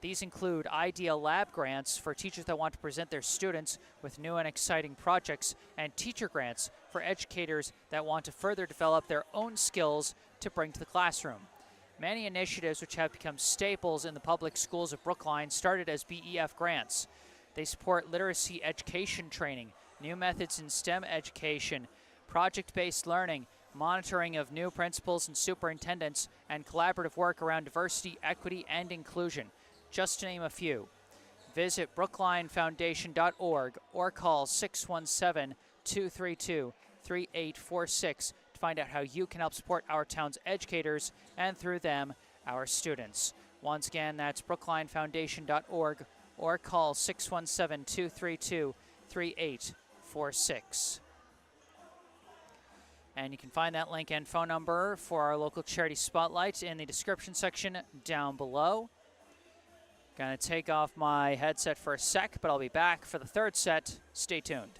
These include Idea Lab grants for teachers that want to present their students with new and exciting projects, and teacher grants for educators that want to further develop their own skills to bring to the classroom. Many initiatives which have become staples in the public schools of Brookline started as BEF grants. They support literacy education training, new methods in STEM education, project-based learning, monitoring of new principals and superintendents, and collaborative work around diversity, equity, and inclusion, just to name a few. Visit brooklinefoundation.org or call 617-232-3846 to find out how you can help support our town's educators and through them, our students. Once again, that's brooklinefoundation.org or call 617-232-3846. And you can find that link and phone number for our local charity spotlight in the description section down below. Gonna take off my headset for a sec, but I'll be back for the third set. Stay tuned.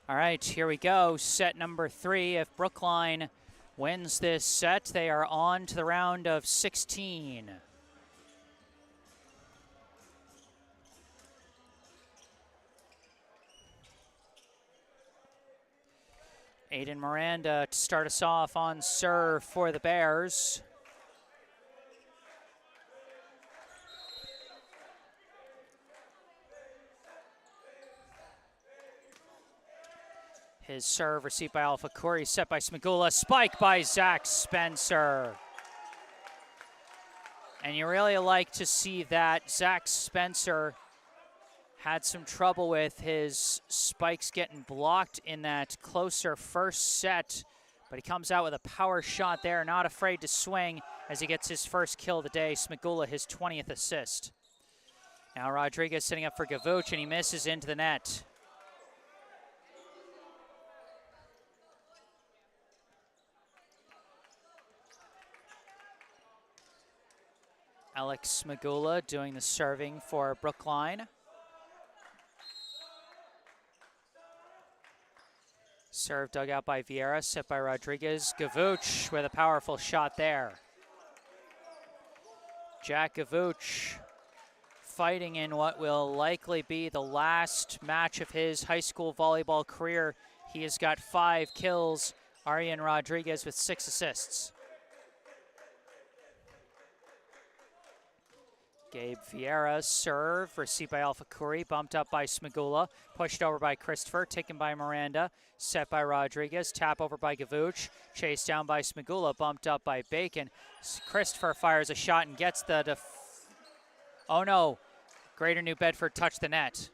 All right, here we go. Set number 3. If Brookline wins this set, they are on to the round of 16. Aiden Miranda to start us off on serve for the Bears. His serve received by Alpha Corey, set by Smigula, spike by Zach Spencer. And you really like to see that. Zach Spencer had some trouble with his spikes getting blocked in that closer first set, but he comes out with a power shot there, not afraid to swing as he gets his first kill of the day. Smigula, his 20th assist. Now Rodriguez setting up for Gavuch, and he misses into the net. Alex Smigula doing the serving for Brookline. Serve dug out by Vieira, set by Rodriguez. Gavuch with a powerful shot there. Jack Gavuch fighting in what will likely be the last match of his high school volleyball career. He has got 5 kills. Arian Rodriguez with 6 assists. Gabe Vieira, serve, received by Alpha Curry, bumped up by Smigula, pushed over by Christopher, taken by Miranda, set by Rodriguez, tap over by Gavuch, chased down by Smigula, bumped up by Bacon. Christopher fires a shot and gets the oh no, Greater New Bedford touched the net.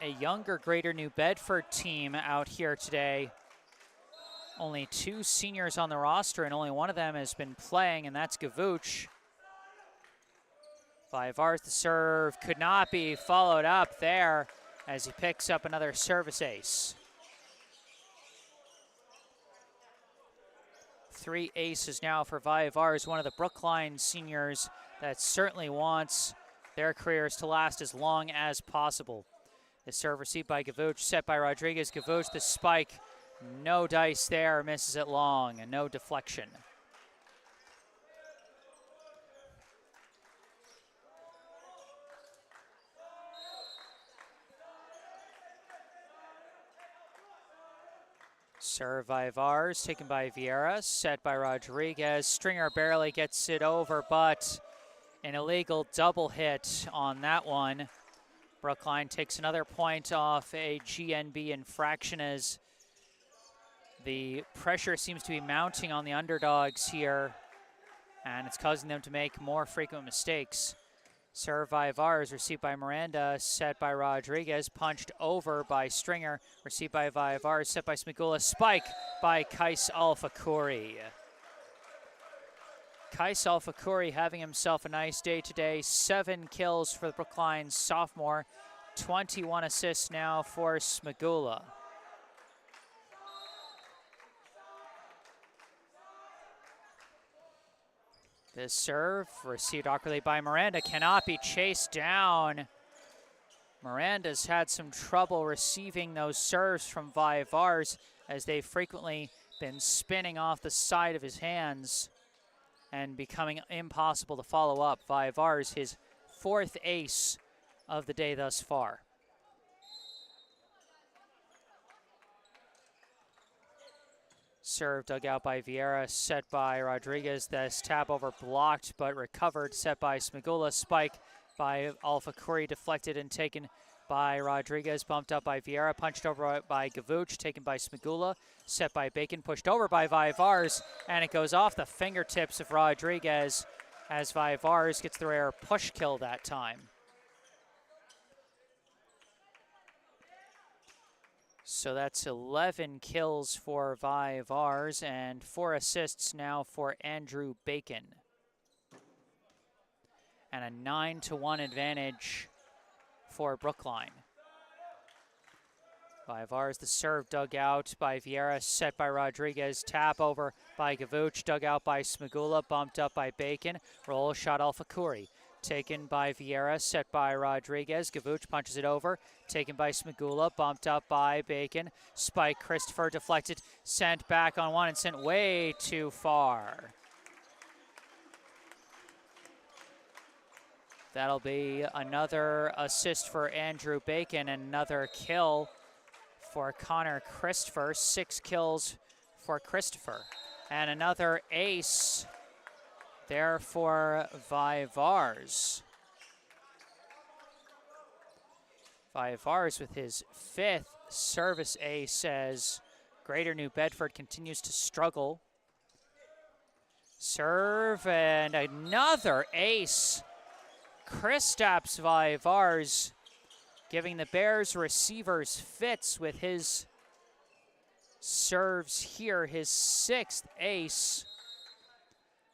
A younger Greater New Bedford team out here today. Only 2 seniors on the roster, and only one of them has been playing, and that's Gavuch. Vivars, the serve could not be followed up there as he picks up another service ace. 3 aces now for Vivars, one of the Brookline seniors that certainly wants their careers to last as long as possible. The serve received by Gavuch, set by Rodriguez. Gavuch, the spike. No dice there, misses it long, and no deflection. Serve by Vars, taken by Vieira, set by Rodriguez. Stringer barely gets it over, but an illegal double hit on that one. Brookline takes another point off a GNB infraction as the pressure seems to be mounting on the underdogs here, and it's causing them to make more frequent mistakes. Serve by Vars, received by Miranda, set by Rodriguez, punched over by Stringer, received by Vars, set by Smigula, spike by Kais Alfakuri. Kais Alfakuri having himself a nice day today. 7 kills for the Brookline sophomore, 21 assists now for Smigula. This serve, received awkwardly by Miranda, cannot be chased down. Miranda's had some trouble receiving those serves from Vars as they've frequently been spinning off the side of his hands and becoming impossible to follow up. Vars, his 4th ace of the day thus far. Serve dug out by Vieira, set by Rodriguez. This tap over blocked but recovered, set by Smigula. Spike by Alfakuri, deflected and taken by Rodriguez, bumped up by Vieira, punched over by Gavuch, taken by Smigula, set by Bacon, pushed over by Vars, and it goes off the fingertips of Rodriguez as Vars gets the rare push kill that time. So that's 11 kills for Vars and 4 assists now for Andrew Bacon. And a 9-1 advantage for Brookline. Vars, the serve dug out by Vieira, set by Rodriguez, tap over by Gavuch, dug out by Smigula, bumped up by Bacon, roll shot Alfakuri. Taken by Vieira, set by Rodriguez. Gavuch punches it over. Taken by Smigula, bumped up by Bacon. Spike Christopher deflected, sent back on one and sent way too far. That'll be another assist for Andrew Bacon, another kill for Connor Christopher. 6 kills for Christopher. And another ace there for Vars. Vars with his 5th service ace as Greater New Bedford continues to struggle. Serve and another ace. Kristaps Vars giving the Bears receivers fits with his serves here, his 6th ace.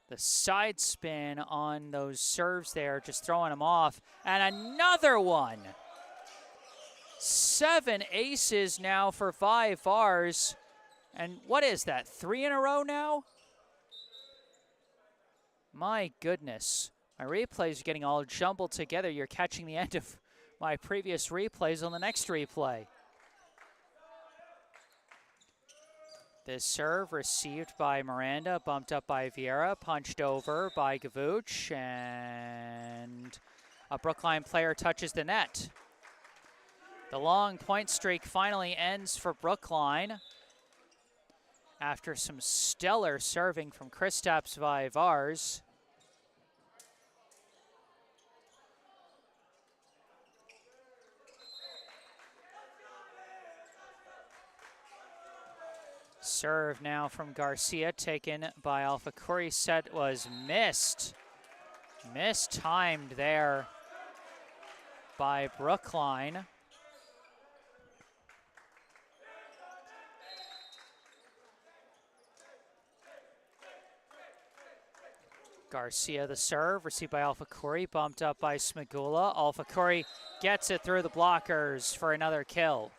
The side spin on those serves there, just throwing them off. And another one. 7 aces now for Vars. And what is that, 3 in a row now? My goodness. My replays are getting all jumbled together. You're catching the end of my previous replays on the next replay. This serve received by Miranda, bumped up by Vieira, punched over by Gavuch, and a Brookline player touches the net. The long point streak finally ends for Brookline after some stellar serving from Kristaps Vars. Serve now from Garcia, taken by Alfakuri. Set was missed. Mistimed there by Brookline. Garcia the serve, received by Alfakuri, bumped up by Smigula. Alfakuri gets it through the blockers for another kill.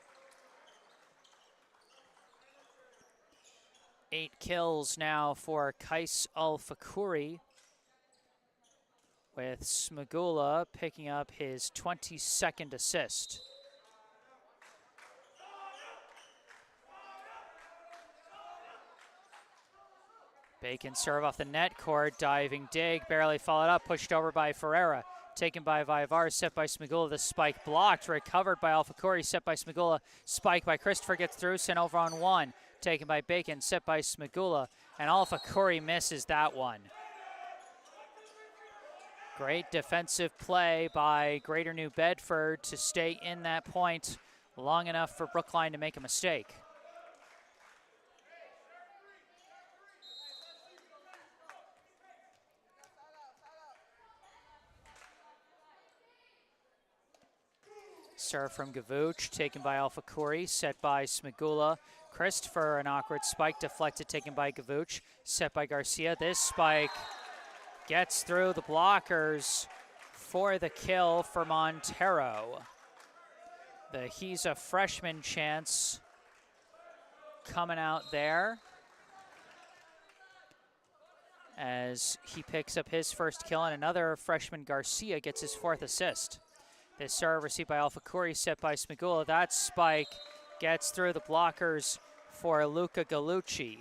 8 kills now for Kais Alfakuri, with Smigula picking up his 22nd assist. Bacon serve off the net cord, diving dig, barely followed up, pushed over by Ferreira. Taken by Vars, set by Smigula, the spike blocked, recovered by Alfakuri, set by Smigula, spike by Christopher, gets through, sent over on one. taken by Bacon, set by Smigula, and Alpha Curry misses that one. Great defensive play by Greater New Bedford to stay in that point long enough for Brookline to make a mistake. Serve from Gavuch, taken by Alpha Curry, set by Smigula. Christopher, an awkward spike deflected, taken by Gavuch, set by Garcia. This spike gets through the blockers for the kill for Montero. He's a freshman chance coming out there as he picks up his first kill, and another freshman, Garcia, gets his 4th assist. This serve received by Alpha Curry, set by Smigula. That spike gets through the blockers for Luca Gallucci.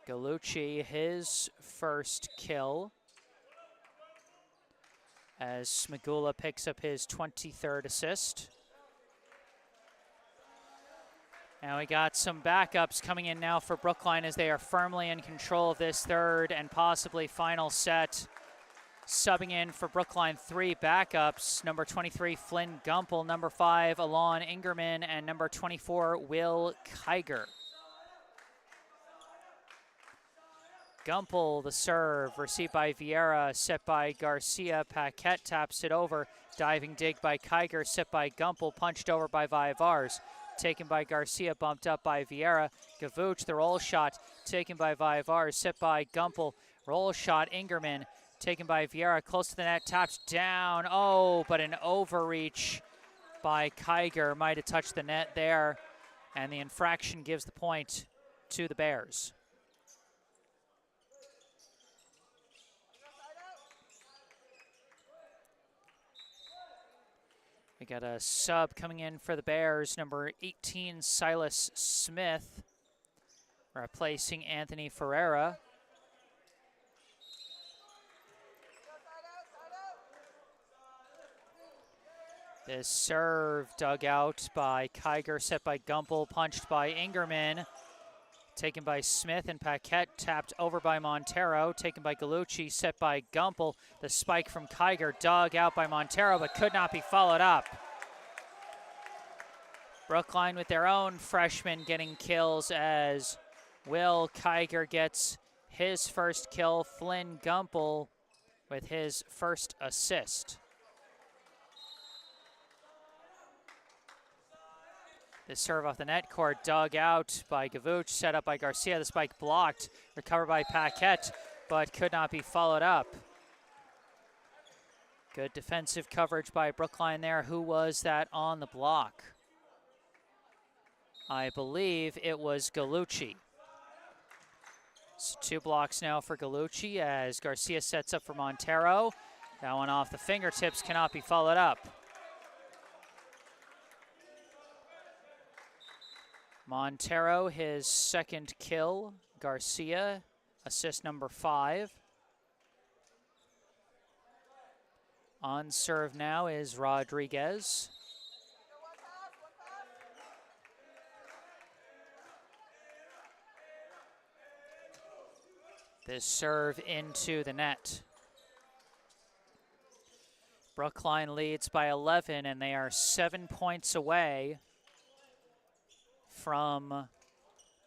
Gallucci, his first kill, as Smigula picks up his 23rd assist. And we got some backups coming in now for Brookline as they are firmly in control of this third and possibly final set. Subbing in for Brookline, 3 backups. Number 23, Flynn Gumpel. Number 5, Alon Ingerman. And number 24, Will Kiger. Gumpel, the serve, received by Vieira, set by Garcia. Paquette taps it over. Diving dig by Kiger, set by Gumpel, punched over by Viavars. Taken by Garcia, bumped up by Vieira. Gavuch, the roll shot, taken by Viavars, set by Gumpel. Roll shot, Ingerman, taken by Vieira, close to the net, taps down. Oh, but an overreach by Kiger. Might have touched the net there, and the infraction gives the point to the Bears. We got a sub coming in for the Bears, number 18, Silas Smith, replacing Anthony Ferreira. This serve dug out by Kiger, set by Gumpel, punched by Ingerman, taken by Smith, and Paquette tapped over by Montero, taken by Gallucci, set by Gumpel. The spike from Kiger dug out by Montero, but could not be followed up. Brookline with their own freshman getting kills as Will Kiger gets his first kill. Flynn Gumpel with his first assist. This serve off the net court, dug out by Gavuch, set up by Garcia. The spike blocked, recovered by Paquette, but could not be followed up. Good defensive coverage by Brookline there. Who was that on the block? I believe it was Gallucci. So 2 blocks now for Gallucci as Garcia sets up for Montero. That one off the fingertips, cannot be followed up. Montero, his second kill. Garcia, assist number 5. On serve now is Rodriguez. This serve into the net. Brookline leads by 11, and they are 7 points away from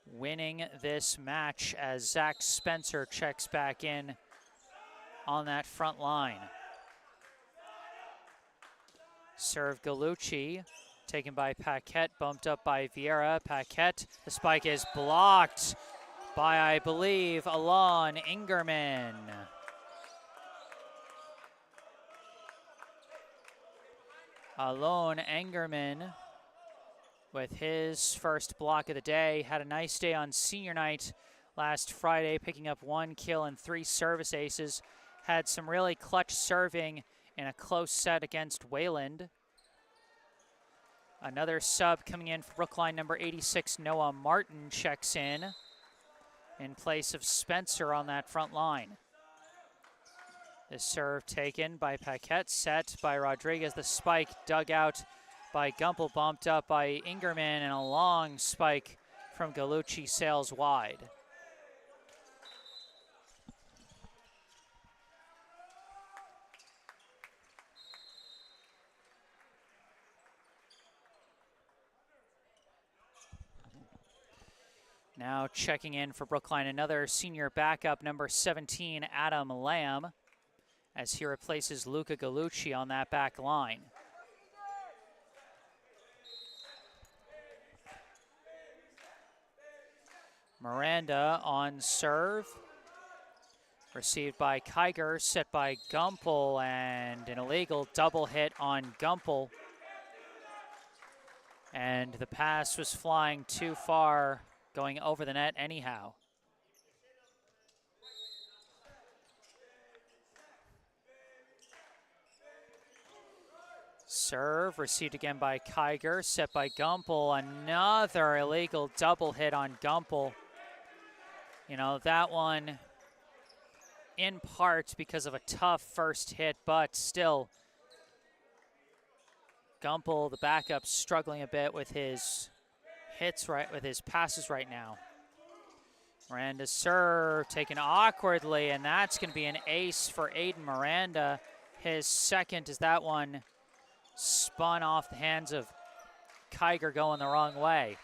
winning this match as Zach Spencer checks back in on that front line. Serve Gallucci, taken by Paquette, bumped up by Vieira. Paquette, the spike is blocked by, I believe, Alon Ingerman. Alon Ingerman with his first block of the day. Had a nice day on senior night last Friday, picking up 1 kill and 3 service aces. Had some really clutch serving in a close set against Wayland. Another sub coming in for Brookline, number 86, Noah Martin checks in place of Spencer on that front line. This serve taken by Paquette, set by Rodriguez. The spike dug out by Gumpel, bumped up by Ingerman, and a long spike from Gallucci sails wide. Now checking in for Brookline, another senior backup, number 17, Adam Lamb, as he replaces Luca Gallucci on that back line. Miranda on serve. Received by Kiger, set by Gumpel, and an illegal double hit on Gumpel. And the pass was flying too far, going over the net anyhow. Serve, received again by Kiger, set by Gumpel. Another illegal double hit on Gumpel. You know, that one in part because of a tough first hit, but still, Gumpel, the backup, struggling a bit with his hits, with his passes right now. Miranda's serve taken awkwardly, and that's going to be an ace for Aiden Miranda. His second as that one spun off the hands of Kiger going the wrong way.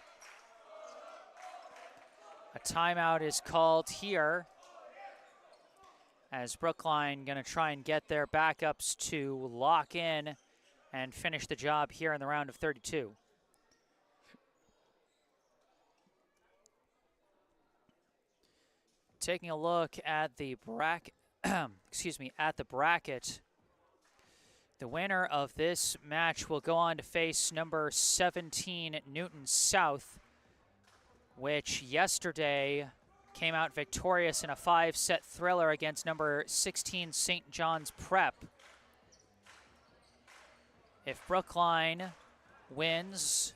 A timeout is called here as Brookline going to try and get their backups to lock in and finish the job here in the round of 32. Taking a look at the bracket, the winner of this match will go on to face number 17 Newton South, which yesterday came out victorious in a 5-set thriller against number 16 St. John's Prep. If Brookline wins,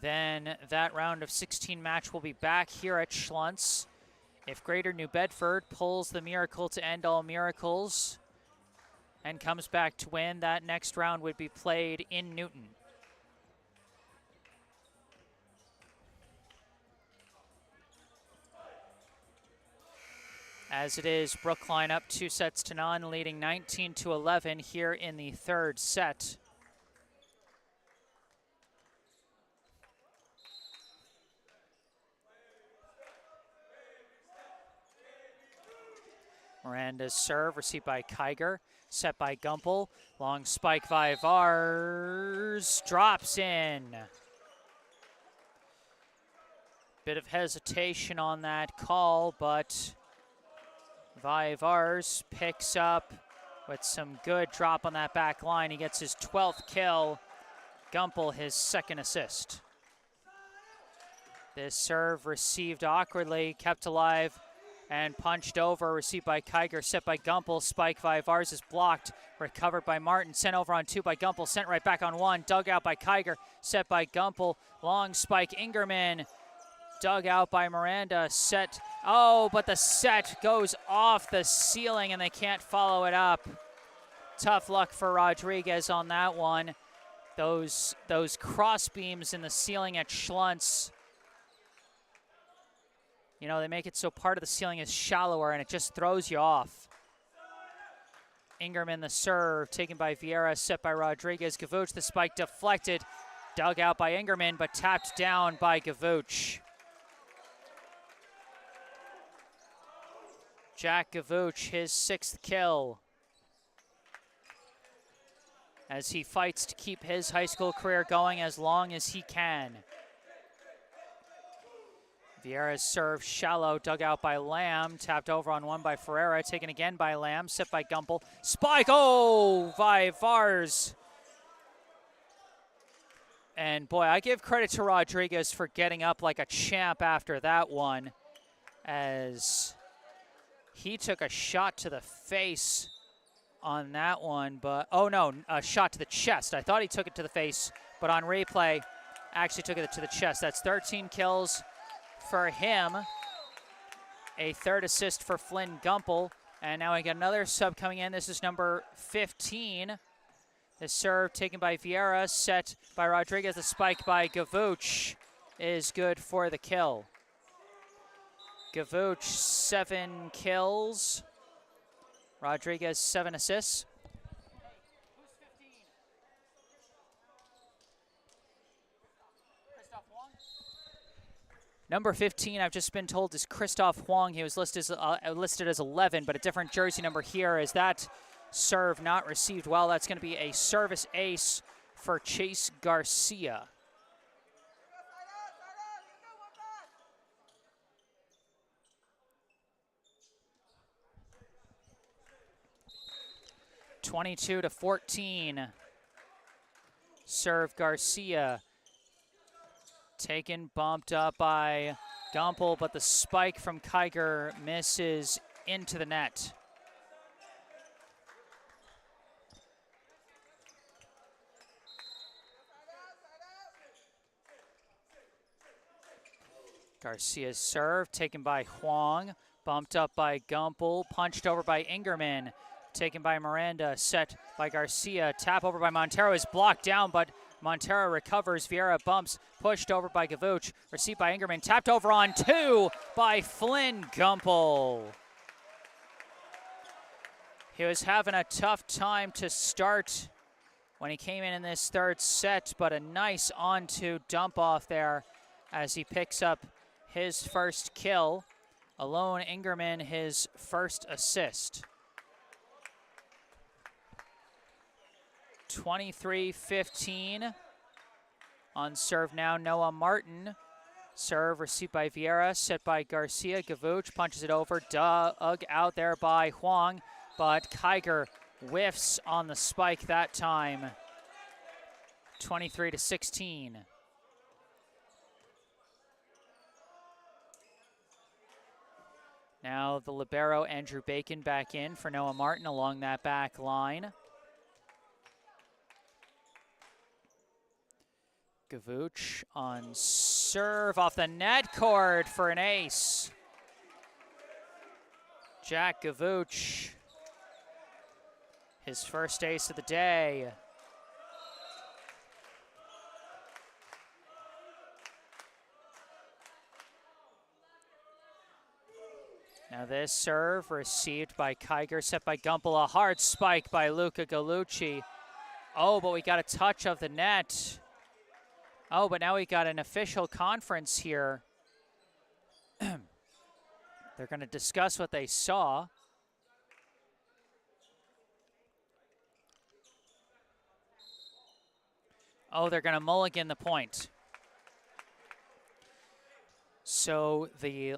then that round of 16 match will be back here at Schluntz. If Greater New Bedford pulls the miracle to end all miracles and comes back to win, that next round would be played in Newton. As it is, Brookline up 2-0, leading 19-11 here in the third set. Miranda's serve, received by Kiger, set by Gumpel. Long spike by Vars, drops in. Bit of hesitation on that call, but Vars picks up with some good drop on that back line. He gets his 12th kill. Gumpel his second assist. This serve received awkwardly, kept alive, and punched over, received by Kiger, set by Gumpel. Spike by Vars is blocked, recovered by Martin, sent over on 2 by Gumpel, sent right back on 1, dug out by Kiger, set by Gumpel. Long spike, Ingerman, dug out by Miranda, set. Oh, but the set goes off the ceiling and they can't follow it up. Tough luck for Rodriguez on that one. Those cross beams in the ceiling at Schluntz, you know, they make it so part of the ceiling is shallower and it just throws you off. Ingerman the serve, taken by Vieira, set by Rodriguez. Gavuch, the spike deflected, dug out by Ingerman, but tapped down by Gavuch. Jack Gavuch, his 6th kill, as he fights to keep his high school career going as long as he can. Vieira's serve shallow, dug out by Lamb, tapped over on 1 by Ferreira, taken again by Lamb, set by Gumpel. Spike, oh, by Vars. And boy, I give credit to Rodriguez for getting up like a champ after that one, as he took a shot to the face on that one, but, oh no, a shot to the chest. I thought he took it to the face, but on replay, actually took it to the chest. That's 13 kills for him. A 3rd assist for Flynn Gumpel. And now we got another sub coming in. This is number 15, The serve taken by Vieira, set by Rodriguez. The spike by Gavuch is good for the kill. Gavuch, 7 kills. Rodriguez, 7 assists. Number 15, I've just been told, is Christoph Huang. He was listed as 11, but a different jersey number here. Is that serve not received well? That's going to be a service ace for Chase Garcia. (22-14). Serve Garcia. Taken, bumped up by Gumpel, but the spike from Kiger misses into the net. Garcia's serve, taken by Huang, bumped up by Gumpel, punched over by Ingerman, taken by Miranda, set by Garcia, tap over by Montero, is blocked down, but Montero recovers. Vieira bumps, pushed over by Gavuch, received by Ingerman, tapped over on 2 by Flynn Gumpel. He was having a tough time to start when he came in this third set, but a nice on-2 dump off there as he picks up his first kill. Alone Ingerman, his first assist. 23-15. On serve now, Noah Martin. Serve received by Vieira, set by Garcia. Gavuch punches it over, dug out there by Huang, but Kiger whiffs on the spike that time. 23-16. Now the libero Andrew Bacon back in for Noah Martin along that back line. Gavuch on serve off the net cord for an ace. Jack Gavuch, his first ace of the day. Now this serve received by Kiger, set by Gumpel, a hard spike by Luca Gallucci. Oh, but we got a touch of the net. Oh, but now we got an official conference here. They're going to discuss what they saw. Oh, they're going to mulligan the point. So the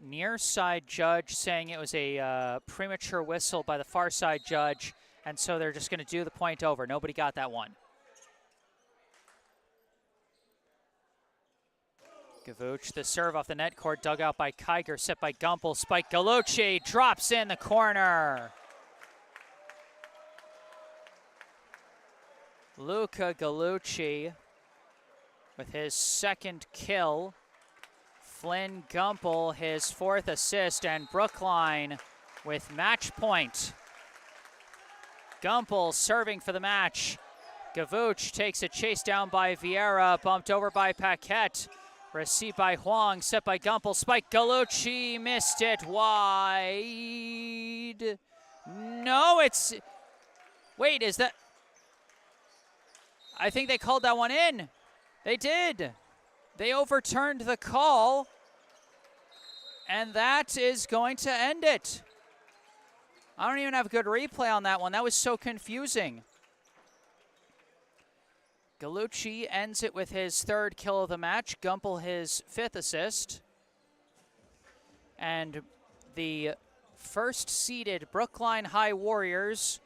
near side judge saying it was a premature whistle by the far side judge, and so they're just going to do the point over. Nobody got that one. Gavuch, the serve off the net cord, dug out by Kiger, set by Gumpel, spike Gallucci, drops in the corner. Luca Gallucci with his second kill. Flynn Gumpel, his fourth assist, and Brookline with match point. Gumpel serving for the match. Gavuch takes a chase down by Vieira, bumped over by Paquette. Received by Huang, set by Gumpel, spike Gallucci, missed it wide. No, it's, wait, is that, I think they called that one in. They did. They overturned the call, and that is going to end it. I don't even have a good replay on that one. That was so confusing. Gallucci ends it with his third kill of the match. Gumpel his fifth assist. And the first seeded Brookline High Warriors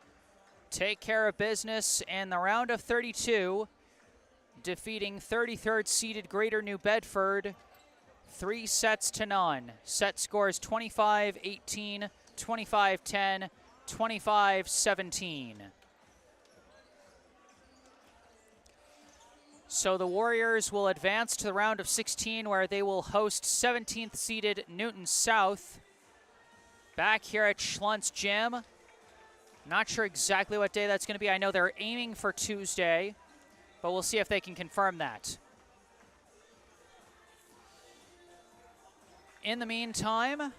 take care of business in the round of 32, defeating 33rd seeded Greater New Bedford 3-0. Set scores 25-18, 25-10, 25-17. So the Warriors will advance to the round of 16, where they will host 17th seeded Newton South back here at Schluntz Gym. Not sure exactly what day that's going to be. I know they're aiming for Tuesday, but we'll see if they can confirm that. In the meantime,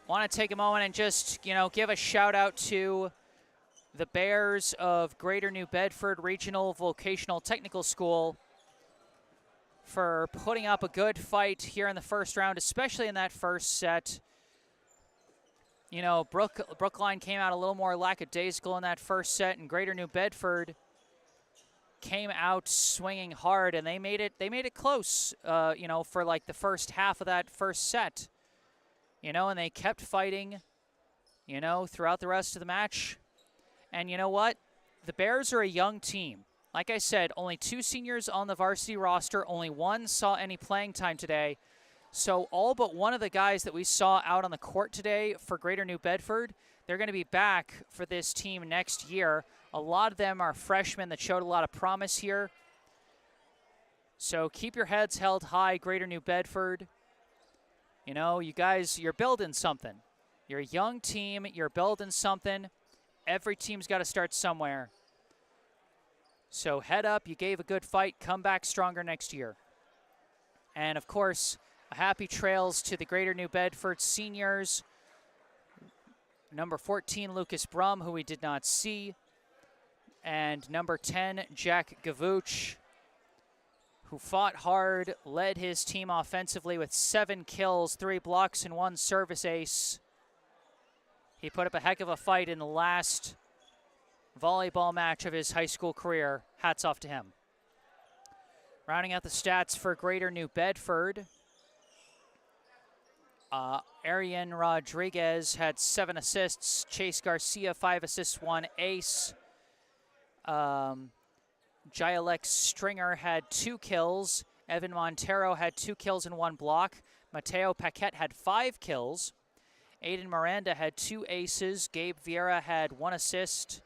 want to take a moment and just, give a shout out to the Bears of Greater New Bedford Regional Vocational Technical School for putting up a good fight here in the first round, especially in that first set. Brookline came out a little more lackadaisical in that first set, and Greater New Bedford came out swinging hard, and they made it close, for like the first half of that first set, and they kept fighting, throughout the rest of the match. And you know what? The Bears are a young team. Like I said, only 2 seniors on the varsity roster. Only 1 saw any playing time today. So all but one of the guys that we saw out on the court today for Greater New Bedford, they're going to be back for this team next year. A lot of them are freshmen that showed a lot of promise here. So keep your heads held high, Greater New Bedford. You guys, you're building something. You're a young team. You're building something. Every team's got to start somewhere. So head up. You gave a good fight. Come back stronger next year. And, of course, a happy trails to the Greater New Bedford seniors. Number 14, Lucas Brum, who we did not see. And number 10, Jack Gavuch, who fought hard, led his team offensively with 7 kills, 3 blocks, and 1 service ace. He put up a heck of a fight in the last volleyball match of his high school career. Hats off to him. Rounding out the stats for Greater New Bedford, Arian Rodriguez had 7 assists. Chase Garcia, 5 assists, 1 ace. Jailex Stringer had 2 kills. Evan Montero had 2 kills and 1 block. Mateo Paquette had 5 kills. Aiden Miranda had 2 aces. Gabe Vieira had 1 assist.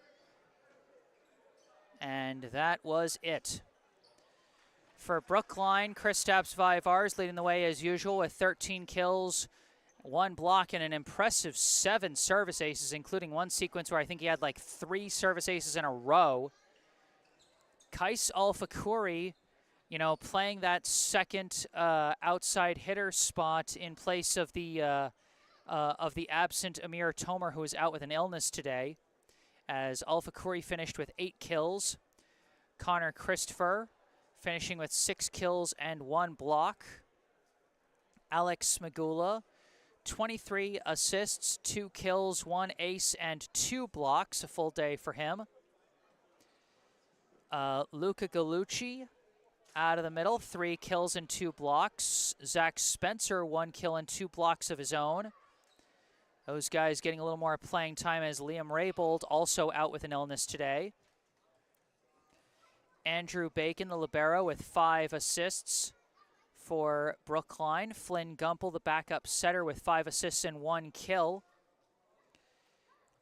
And that was it. For Brookline, Kristaps Vivars leading the way as usual with 13 kills, 1 block, and an impressive 7 service aces, including one sequence where I think he had like 3 service aces in a row. Kais Alfakuri, playing that second outside hitter spot in place of the absent Amir Tomer, who is out with an illness today, as Alfakuri finished with 8 kills. Connor Christopher finishing with 6 kills and 1 block. Alex Smagula, 23 assists, 2 kills, 1 ace, and 2 blocks. A full day for him. Luca Galucci out of the middle, 3 kills and 2 blocks. Zach Spencer, 1 kill and 2 blocks of his own. Those guys getting a little more playing time as Liam Raybold also out with an illness today. Andrew Bacon, the libero, with 5 assists for Brookline. Flynn Gumpel, the backup setter, with 5 assists and 1 kill.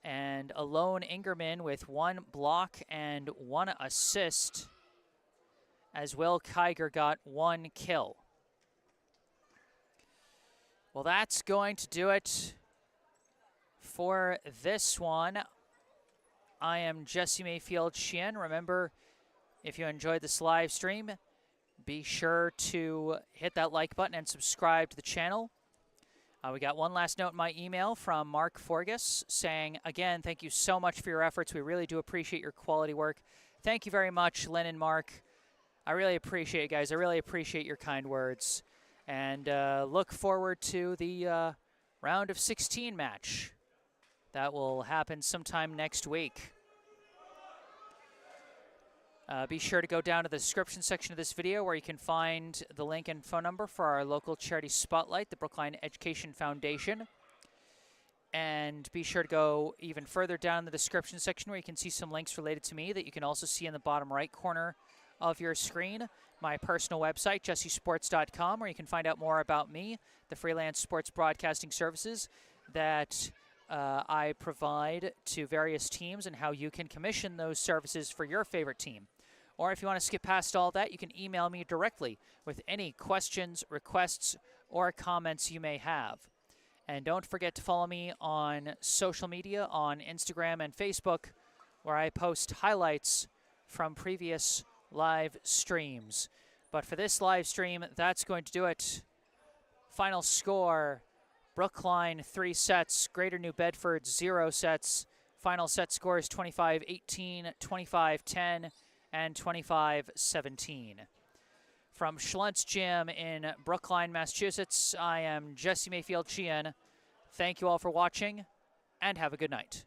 And Alone Ingerman with 1 block and 1 assist, as Will Kiger got 1 kill. Well, that's going to do it for this one. I am Jesse Mayfield-Sheehan. Remember, if you enjoyed this live stream, be sure to hit that like button and subscribe to the channel. We got one last note in my email from Mark Forgus saying, again, thank you so much for your efforts. We really do appreciate your quality work. Thank you very much, Lynn and Mark. I really appreciate it, guys. I really appreciate your kind words. And look forward to the round of 16 match. That will happen sometime next week. Be sure to go down to the description section of this video where you can find the link and phone number for our local charity spotlight, the Brookline Education Foundation. And be sure to go even further down in the description section where you can see some links related to me that you can also see in the bottom right corner of your screen. My personal website, jessesports.com, where you can find out more about me, the freelance sports broadcasting services that I provide to various teams, and how you can commission those services for your favorite team. Or if you want to skip past all that, you can email me directly with any questions, requests, or comments you may have. And don't forget to follow me on social media on Instagram and Facebook, where I post highlights from previous live streams. But for this live stream, that's going to do it. Final score, Brookline 3 sets, Greater New Bedford 0 sets. Final set scores 25-18, 25-10, and 25-17. From Schlentz Gym in Brookline, Massachusetts, I am Jesse Mayfield-Sheehan. Thank you all for watching, and have a good night.